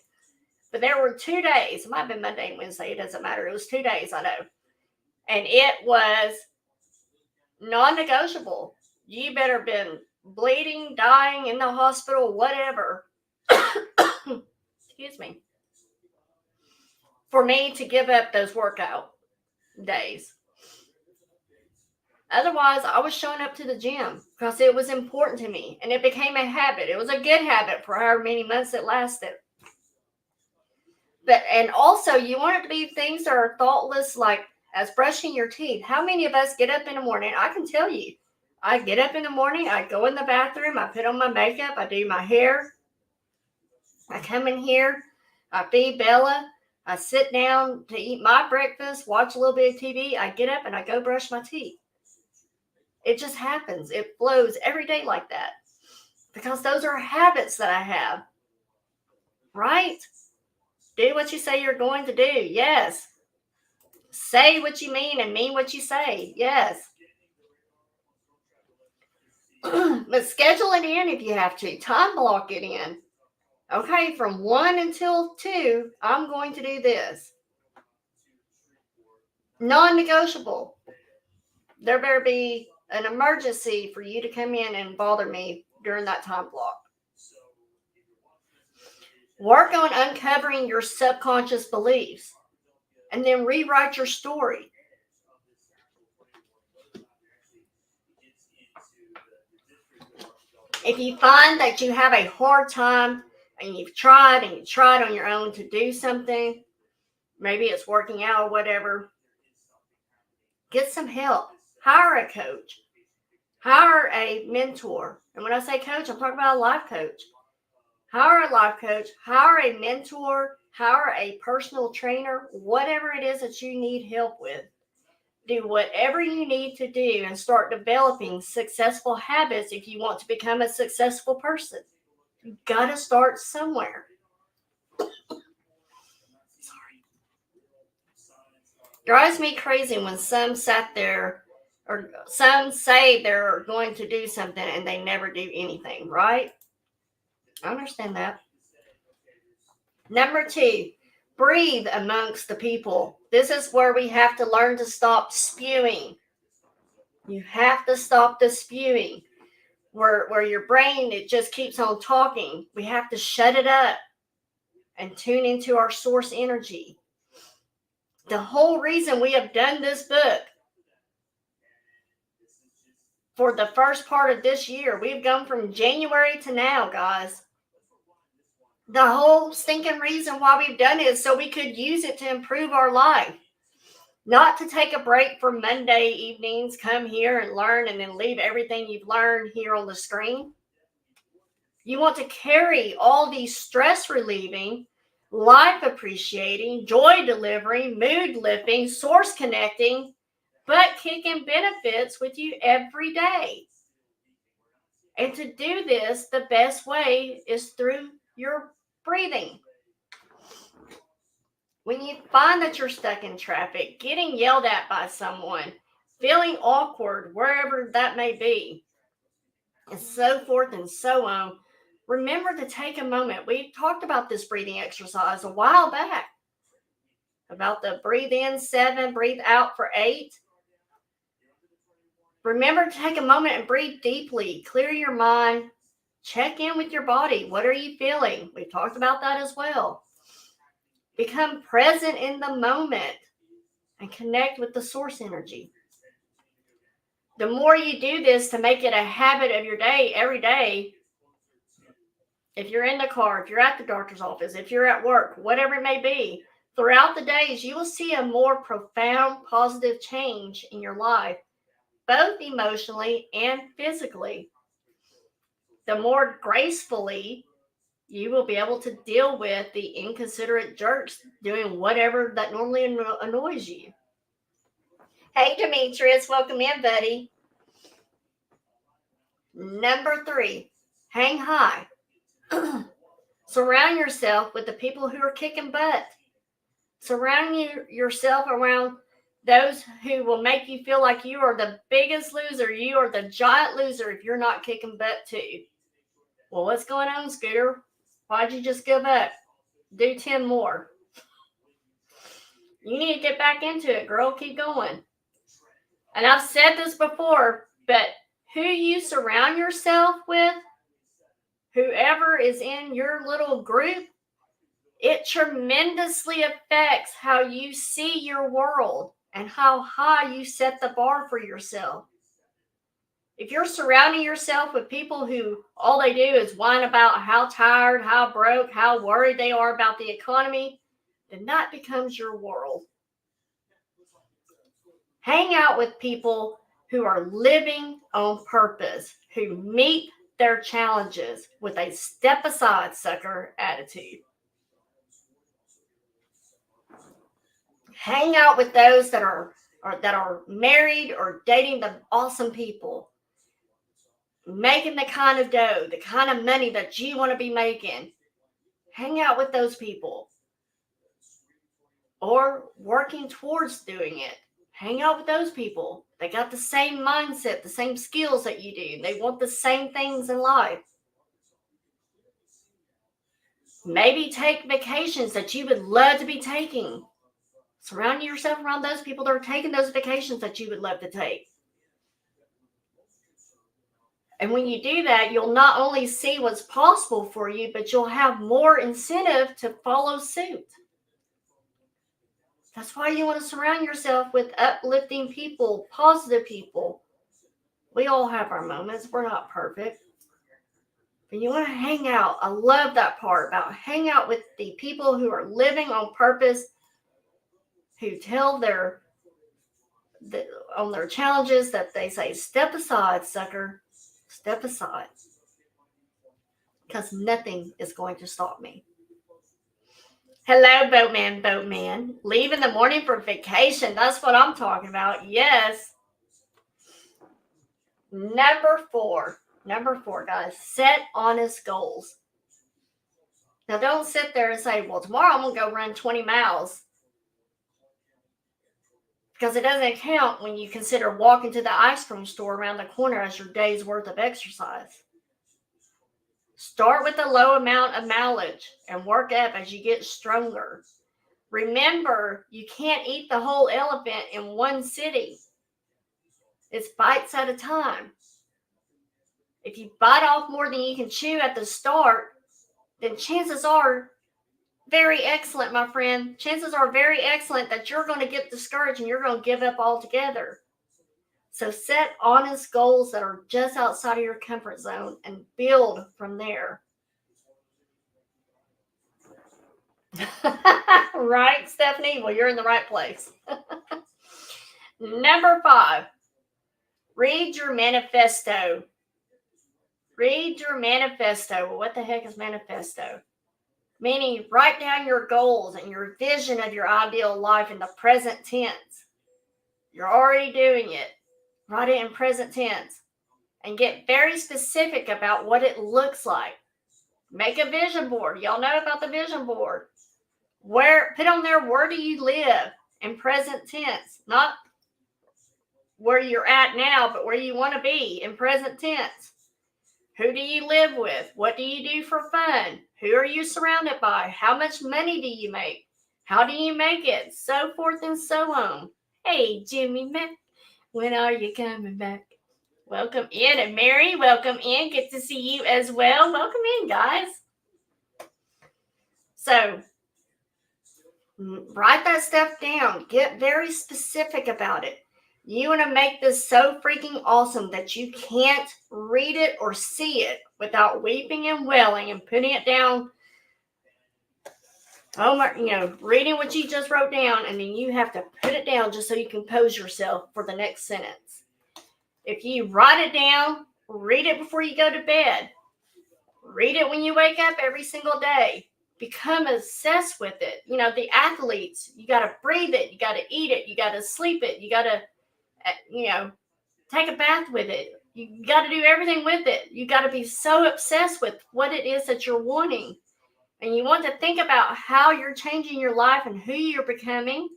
But there were 2 days. It might have been Monday and Wednesday. It doesn't matter. It was 2 days, I know. And it was non-negotiable. You better been bleeding, dying, in the hospital, whatever. Excuse me. For me to give up those workout days. Otherwise, I was showing up to the gym because it was important to me, and it became a habit. It was a good habit for however many months it lasted. And also, you want it to be things that are thoughtless, like as brushing your teeth. How many of us get up in the morning? I can tell you, I get up in the morning, I go in the bathroom, I put on my makeup, I do my hair, I come in here, I feed Bella, I sit down to eat my breakfast, watch a little bit of TV, I get up and I go brush my teeth. It just happens. It flows every day like that. Because those are habits that I have. Right? Do what you say you're going to do. Yes. Say what you mean and mean what you say. Yes. But schedule it in if you have to. Time block it in. Okay, from 1 until 2, I'm going to do this. Non-negotiable. There better be an emergency for you to come in and bother me during that time block. Work on uncovering your subconscious beliefs and then rewrite your story. If you find that you have a hard time and you've tried on your own to do something, maybe it's working out or whatever, get some help. Hire a coach. Hire a mentor. And when I say coach, I'm talking about a life coach. Hire a life coach, hire a mentor, hire a personal trainer, whatever it is that you need help with. Do whatever you need to do and start developing successful habits if you want to become a successful person. You got to start somewhere. Sorry. It drives me crazy when some sat there or some say they're going to do something and they never do anything, right? I understand that. Number 2, breathe amongst the people. This is where we have to learn to stop spewing. You have to stop the spewing. Where your brain, it just keeps on talking. We have to shut it up and tune into our source energy. The whole reason we have done this book for the first part of this year, we've gone from January to now, guys. The whole stinking reason why we've done it is so we could use it to improve our life. Not to take a break for Monday evenings, come here and learn and then leave everything you've learned here on the screen. You want to carry all these stress relieving, life appreciating, joy delivering, mood lifting, source connecting, butt kicking benefits with you every day. And to do this, the best way is through your breathing. When you find that you're stuck in traffic, getting yelled at by someone, feeling awkward, wherever that may be, and so forth and so on, remember to take a moment. We talked about this breathing exercise a while back, about the breathe in 7, breathe out for 8. Remember to take a moment and breathe deeply, clear your mind, check in with your body. What are you feeling? We talked about that as well. Become present in the moment and connect with the source energy. The more you do this to make it a habit of your day, every day, if you're in the car, if you're at the doctor's office, if you're at work, whatever it may be, throughout the days, you will see a more profound positive change in your life, both emotionally and physically. The more gracefully you will be able to deal with the inconsiderate jerks doing whatever that normally annoys you. Hey, Demetrius, welcome in, buddy. Number 3, hang high. Surround yourself with the people who are kicking butt. Surround yourself around those who will make you feel like you are the biggest loser. You are the giant loser if you're not kicking butt too. Well, what's going on, Scooter? Why'd you just give up? Do 10 more. You need to get back into it, girl. Keep going. And I've said this before, but who you surround yourself with, whoever is in your little group, it tremendously affects how you see your world and how high you set the bar for yourself. If you're surrounding yourself with people who all they do is whine about how tired, how broke, how worried they are about the economy, then that becomes your world. Hang out with people who are living on purpose, who meet their challenges with a step aside sucker attitude. Hang out with those that are married or dating the awesome people, making the kind of dough, the kind of money that you want to be making. Hang out with those people. Or working towards doing it. Hang out with those people. They got the same mindset, the same skills that you do. They want the same things in life. Maybe take vacations that you would love to be taking. Surround yourself around those people that are taking those vacations that you would love to take. And when you do that, you'll not only see what's possible for you, but you'll have more incentive to follow suit. That's why you want to surround yourself with uplifting people, positive people. We all have our moments. We're not perfect. But you want to hang out. I love that part about hang out with the people who are living on purpose, who tell their on their challenges that they say, step aside, sucker, step aside, because nothing is going to stop me. Hello, boatman. Leave in the morning for vacation. That's what I'm talking about. Yes. Number four, guys, set honest goals. Now, don't sit there and say, well, tomorrow I'm going to go run 20 miles. Because it doesn't count when you consider walking to the ice cream store around the corner as your day's worth of exercise. Start with a low amount of mileage and work up as you get stronger. Remember, you can't eat the whole elephant in one sitting. It's bites at a time. If you bite off more than you can chew at the start, then chances are very excellent, my friend. Chances are very excellent that you're going to get discouraged and you're going to give up altogether. So set honest goals that are just outside of your comfort zone and build from there. Right, Stephanie? Well, you're in the right place. Number 5, read your manifesto. Read your manifesto. Well, what the heck is manifesto? Meaning, write down your goals and your vision of your ideal life in the present tense. You're already doing it. Write it in present tense. And get very specific about what it looks like. Make a vision board. Y'all know about the vision board. Put on there, where do you live in present tense? Not where you're at now, but where you want to be in present tense. Who do you live with? What do you do for fun? Who are you surrounded by? How much money do you make? How do you make it? So forth and so on. Hey, Jimmy Mac, when are you coming back? Welcome in. And Mary, welcome in. Good to see you as well. Welcome in, guys. So, write that stuff down. Get very specific about it. You want to make this so freaking awesome that you can't read it or see it without weeping and wailing and putting it down. Oh my, reading what you just wrote down, and then you have to put it down just so you can compose yourself for the next sentence. If you write it down, read it before you go to bed. Read it when you wake up every single day. Become obsessed with it. The athletes, you got to breathe it. You got to eat it. You got to sleep it. You got to take a bath with it. You got to do everything with it. You got to be so obsessed with what it is that you're wanting. And you want to think about how you're changing your life and who you're becoming.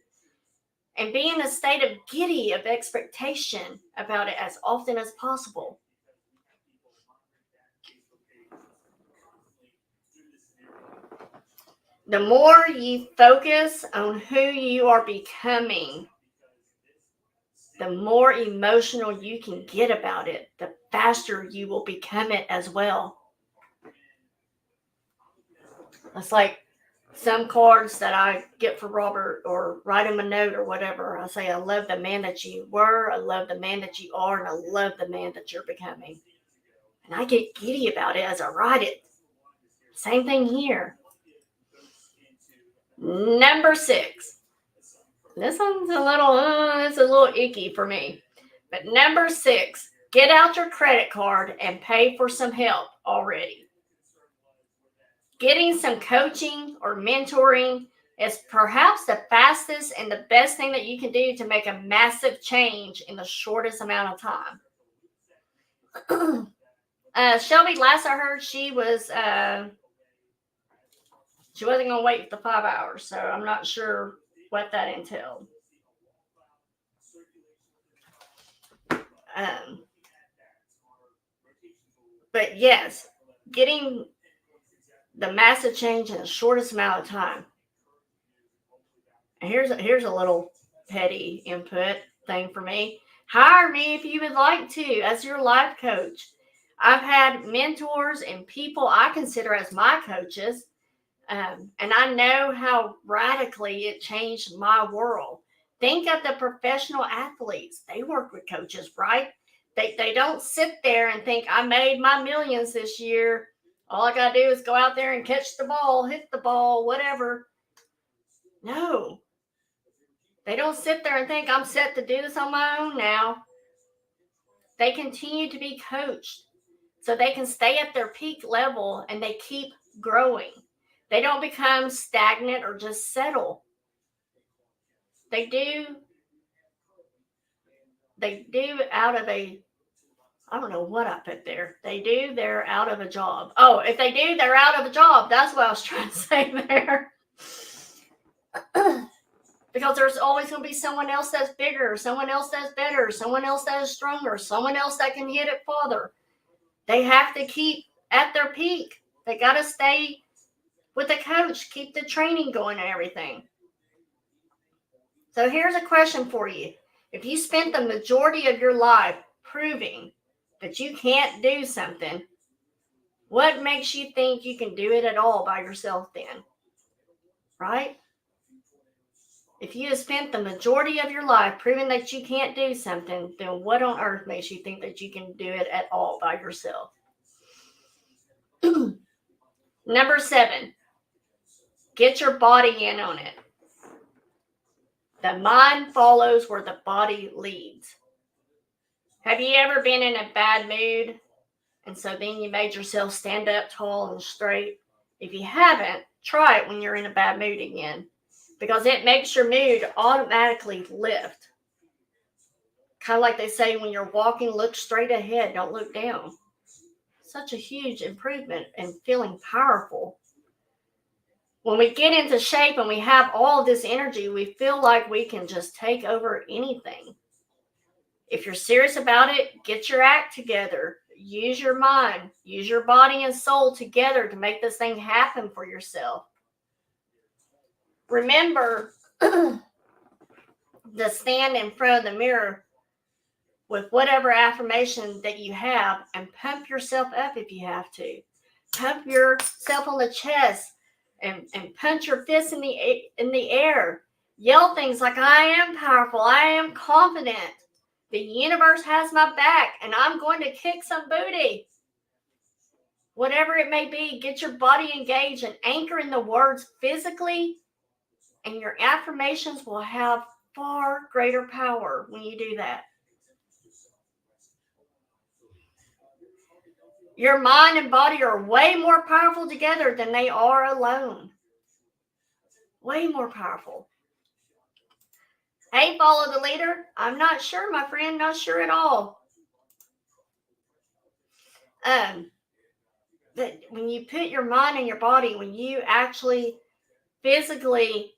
And be in a state of giddy of expectation about it as often as possible. The more you focus on who you are becoming, the more emotional you can get about it, the faster you will become it as well. It's like some cards that I get for Robert or write him a note or whatever. I say, I love the man that you were, I love the man that you are, and I love the man that you're becoming. And I get giddy about it as I write it. Same thing here. Number 6. This one's it's a little icky for me. But number 6, get out your credit card and pay for some help already. Getting some coaching or mentoring is perhaps the fastest and the best thing that you can do to make a massive change in the shortest amount of time. Shelby, last I heard, she wasn't going to wait the 5 hours, so I'm not sure what that entailed. But yes, getting the massive change in the shortest amount of time. And here's a little petty input thing for me. Hire me if you would like to as your life coach. I've had mentors and people I consider as my coaches, and I know how radically it changed my world. Think of the professional athletes. They work with coaches, right? They don't sit there and think, I made my millions this year. All I got to do is go out there and catch the ball, hit the ball, whatever. No. They don't sit there and think, I'm set to do this on my own now. They continue to be coached so they can stay at their peak level and they keep growing. They don't become stagnant or just settle. They do out of a, I don't know what I put there. They're out of a job. Oh, if they do, they're out of a job. That's what I was trying to say there. Because there's always going to be someone else that's bigger, someone else that's better, someone else that is stronger, someone else that can hit it farther. They have to keep at their peak. They got to stay with the coach, keep the training going and everything. So here's a question for you. If you spent the majority of your life proving that you can't do something, what makes you think you can do it at all by yourself then? Right? If you have spent the majority of your life proving that you can't do something, then what on earth makes you think that you can do it at all by yourself? Number 7, get your body in on it. The mind follows where the body leads. Have you ever been in a bad mood and so then you made yourself stand up tall and straight? If you haven't, try it when you're in a bad mood again, because it makes your mood automatically lift. Kind of like they say, when you're walking, look straight ahead, don't look down. Such a huge improvement and feeling powerful. When we get into shape and we have all this energy, we feel like we can just take over anything. If you're serious about it, get your act together. Use your mind, use your body and soul together to make this thing happen for yourself. Remember to stand in front of the mirror with whatever affirmation that you have and pump yourself up if you have to. Pump yourself on the chest and punch your fists in the air. Yell things like, I am powerful, I am confident. The universe has my back and I'm going to kick some booty. Whatever it may be, get your body engaged and anchor in the words physically, and your affirmations will have far greater power when you do that. Your mind and body are way more powerful together than they are alone. Way more powerful. Hey, follow the leader. I'm not sure, my friend. Not sure at all. That when you put your mind and your body, when you actually physically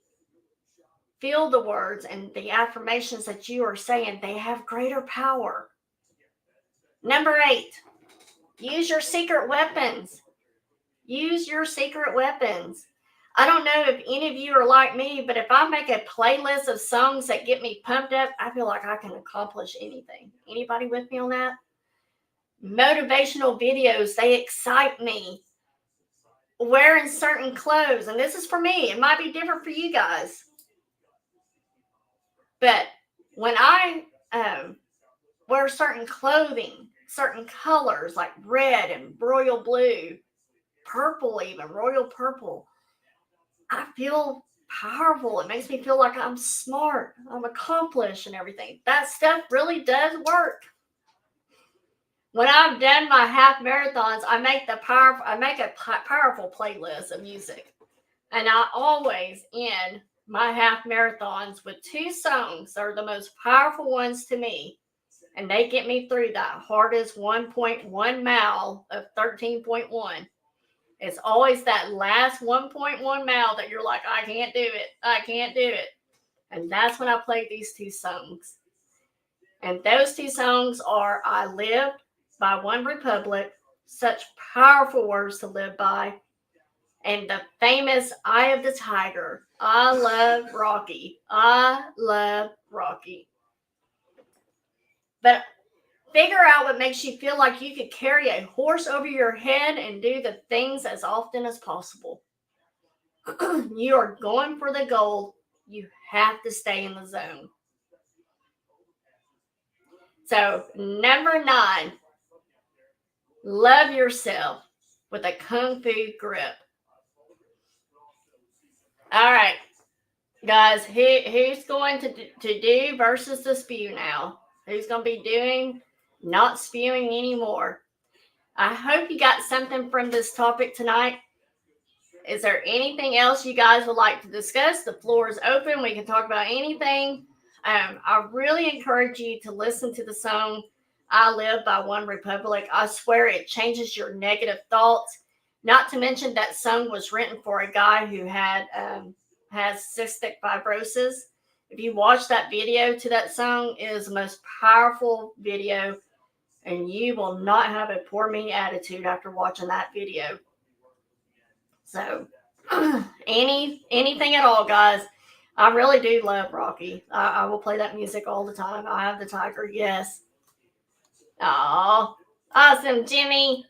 feel the words and the affirmations that you are saying, they have greater power. Number 8, use your secret weapons. Use your secret weapons. I don't know if any of you are like me, but if I make a playlist of songs that get me pumped up, I feel like I can accomplish anything. Anybody with me on that? Motivational videos, they excite me. Wearing certain clothes, and this is for me. It might be different for you guys. But when I wear certain clothing, certain colors like red and royal blue, purple even, royal purple, I feel powerful. It makes me feel like I'm smart, I'm accomplished and everything. That stuff really does work. When I've done my half marathons, I make a powerful playlist of music. And I always end my half marathons with 2 songs that are the most powerful ones to me. And they get me through that hardest 1.1 mile of 13.1. It's always that last 1.1 mile that you're like, I can't do it. I can't do it. And that's when I play these 2 songs. And those 2 songs are I Live by One Republic, such powerful words to live by, and the famous Eye of the Tiger, I Love Rocky. I love Rocky. But figure out what makes you feel like you could carry a horse over your head and do the things as often as possible. You are going for the gold. You have to stay in the zone. So, number 9, love yourself with a Kung Fu grip. All right. Guys, who's going to do versus the spew now? Who's going to be doing not spewing anymore? I hope you got something from this topic tonight. Is there anything else you guys would like to discuss? The floor is open. We can talk about anything. I really encourage you to listen to the song I Live by One Republic. I swear it changes your negative thoughts. Not to mention that song was written for a guy who has cystic fibrosis. If you watch that video to that song, it is the most powerful video, and you will not have a poor me attitude after watching that video. So anything at all, guys. I really do love Rocky. I will play that music all the time. I have the tiger, yes. Oh, awesome, Jimmy.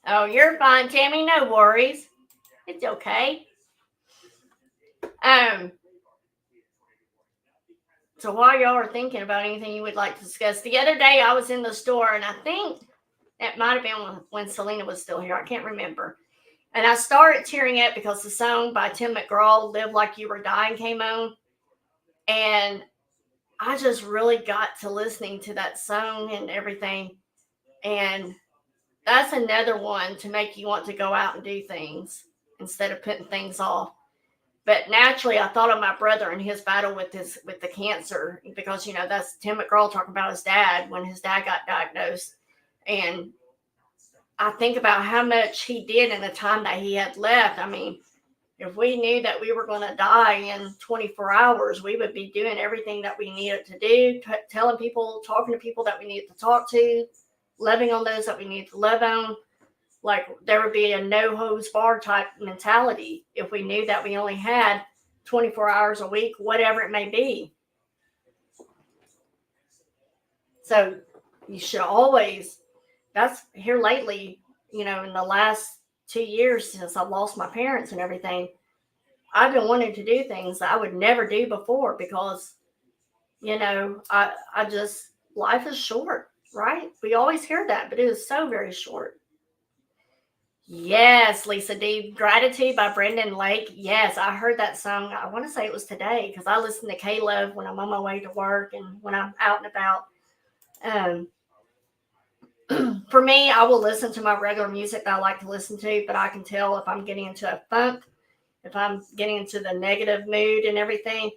Oh, you're fine, Tammy. No worries. It's okay. So while y'all are thinking about anything you would like to discuss, the other day I was in the store, and I think it might have been when Selena was still here. I can't remember. And I started tearing up because the song by Tim McGraw, Live Like You Were Dying, came on. And I just really got to listening to that song and everything. And that's another one to make you want to go out and do things instead of putting things off. But naturally, I thought of my brother and his battle with the cancer, because, you know, that's Tim McGraw talking about his dad when his dad got diagnosed. And I think about how much he did in the time that he had left. I mean, if we knew that we were going to die in 24 hours, we would be doing everything that we needed to do, telling people, talking to people that we needed to talk to, loving on those that we need to love on. Like, there would be a no hose bar type mentality if we knew that we only had 24 hours a week, whatever it may be. So you should always, that's here lately, you know, in the last 2 years since I lost my parents and everything, I've been wanting to do things that I would never do before because, you know, I just, life is short, right? We always hear that, but it is so very short. Yes, Lisa D. Gratitude by Brendan Lake. Yes, I heard that song. I want to say it was today because I listen to K-Love when I'm on my way to work and when I'm out and about. For me, I will listen to my regular music that I like to listen to, but I can tell if I'm getting into a funk, if I'm getting into the negative mood and everything,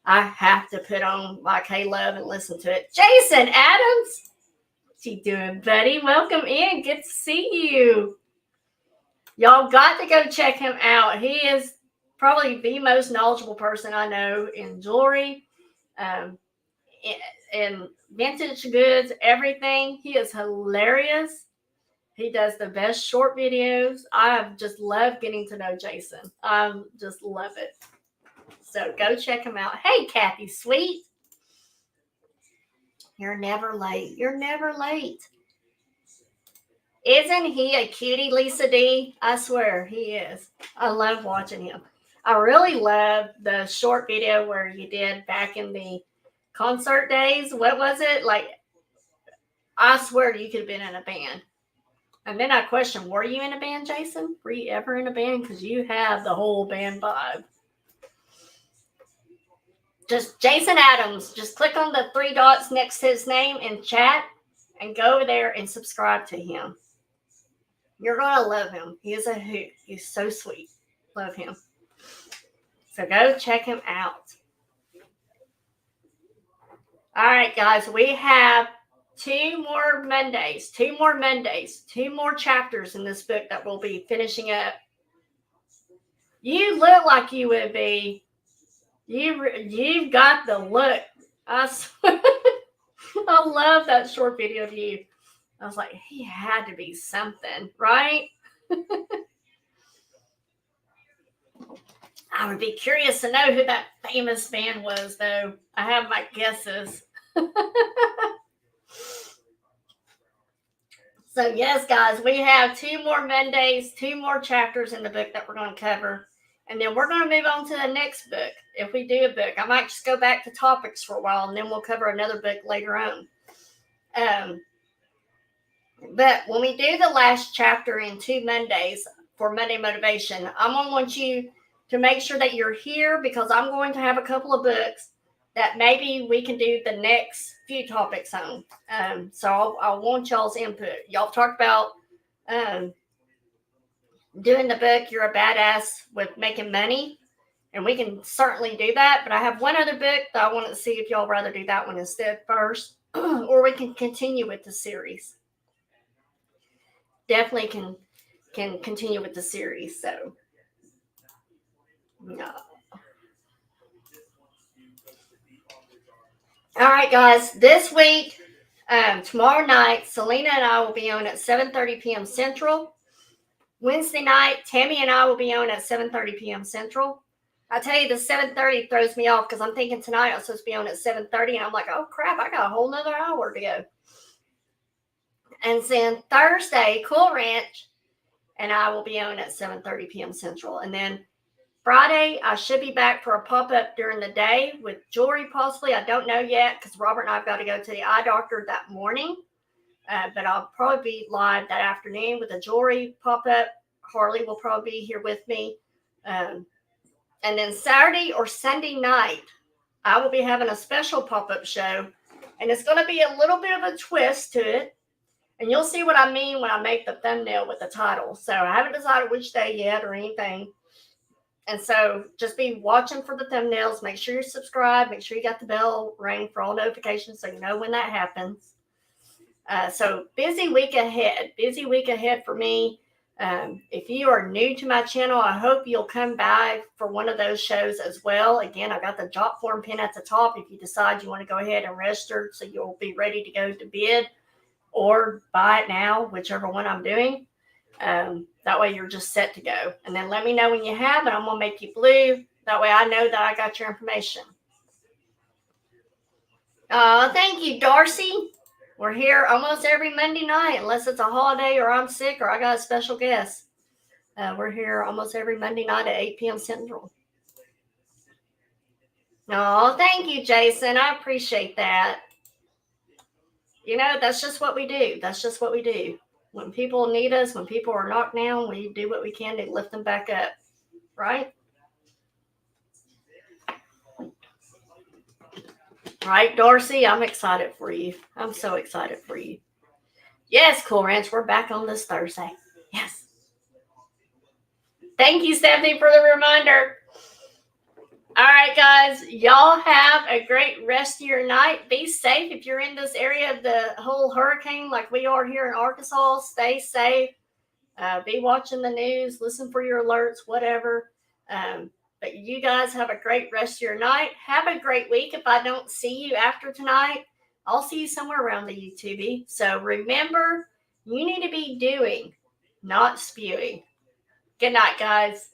I have to put on my K-Love and listen to it. Jason Adams, what's you doing, buddy? Welcome in. Good to see you. Y'all got to go check him out. He is probably the most knowledgeable person I know in jewelry, in vintage goods, everything. He is hilarious. He does the best short videos. I just love getting to know Jason. I just love it. So go check him out. Hey, Kathy Sweet. You're never late. You're never late. Isn't he a cutie, Lisa D? I swear he is. I love watching him. I really love the short video where you did back in the concert days. What was it? Like, I swear you could have been in a band. And then I question, were you in a band, Jason? Were you ever in a band? Because you have the whole band vibe. Just Jason Adams. Just click on the 3 dots next to his name in chat and go over there and subscribe to him. You're going to love him. He is a hoot. He's so sweet. Love him. So go check him out. All right, guys. We have 2 more Mondays, 2 more chapters in this book that we'll be finishing up. You look like you would be. You've got the look. I swear. I love that short video of you. I was like, he had to be something, right? I would be curious to know who that famous man was, though. I have my guesses. So, yes, guys, we have 2 more Mondays, 2 more chapters in the book that we're going to cover. And then we're going to move on to the next book. If we do a book, I might just go back to topics for a while, and then we'll cover another book later on. But when we do the last chapter in 2 Mondays, for Monday Motivation. I'm going to want you to make sure that you're here because I'm going to have a couple of books that maybe we can do the next few topics on. So I want y'all's input. Y'all talked about doing the book, You're a Badass with Making Money. And we can certainly do that. But I have one other book that I want to see if y'all rather do that one instead first. Or we can continue with the series. Definitely can continue with the series. So, no. All right, guys. This week, tomorrow night, Selena and I will be on at 7:30 p.m. Central. Wednesday night, Tammy and I will be on at 7:30 p.m. Central. I tell you, the 7:30 throws me off because I'm thinking tonight I'm supposed to be on at 7:30, and I'm like, oh crap, I got a whole nother hour to go. And then Thursday, Cool Ranch and I will be on at 7:30 p.m. Central. And then Friday, I should be back for a pop-up during the day with jewelry possibly. I don't know yet because Robert and I have got to go to the eye doctor that morning. But I'll probably be live that afternoon with a jewelry pop-up. Harley will probably be here with me. And then Saturday or Sunday night, I will be having a special pop-up show. And it's going to be a little bit of a twist to it. And you'll see what I mean when I make the thumbnail with the title. So I haven't decided which day yet or anything. And so just be watching for the thumbnails. Make sure you're subscribed. Make sure you got the bell ring for all notifications so you know when that happens. So busy week ahead. Busy week ahead for me. If you are new to my channel, I hope you'll come by for one of those shows as well. Again, I got the job form pin at the top if you decide you want to go ahead and register so you'll be ready to go to bid or buy it now, whichever one I'm doing. That way you're just set to go. And then let me know when you have it. I'm going to make you blue. That way I know that I got your information. Thank you, Darcy. We're here almost every Monday night, unless it's a holiday or I'm sick or I got a special guest. We're here almost every Monday night at 8 p.m. Central. Oh, thank you, Jason. I appreciate that. You know, that's just what we do. That's just what we do. When people need us, when people are knocked down, we do what we can to lift them back up. Right? Right, Darcy? I'm excited for you. I'm so excited for you. Yes, Cool Ranch, we're back on this Thursday. Yes. Thank you, Stephanie, for the reminder. All right, guys. Y'all have a great rest of your night. Be safe if you're in this area of the whole hurricane like we are here in Arkansas. Stay safe. Be watching the news. Listen for your alerts, whatever. But you guys have a great rest of your night. Have a great week. If I don't see you after tonight, I'll see you somewhere around the YouTube. So remember, you need to be doing, not spewing. Good night, guys.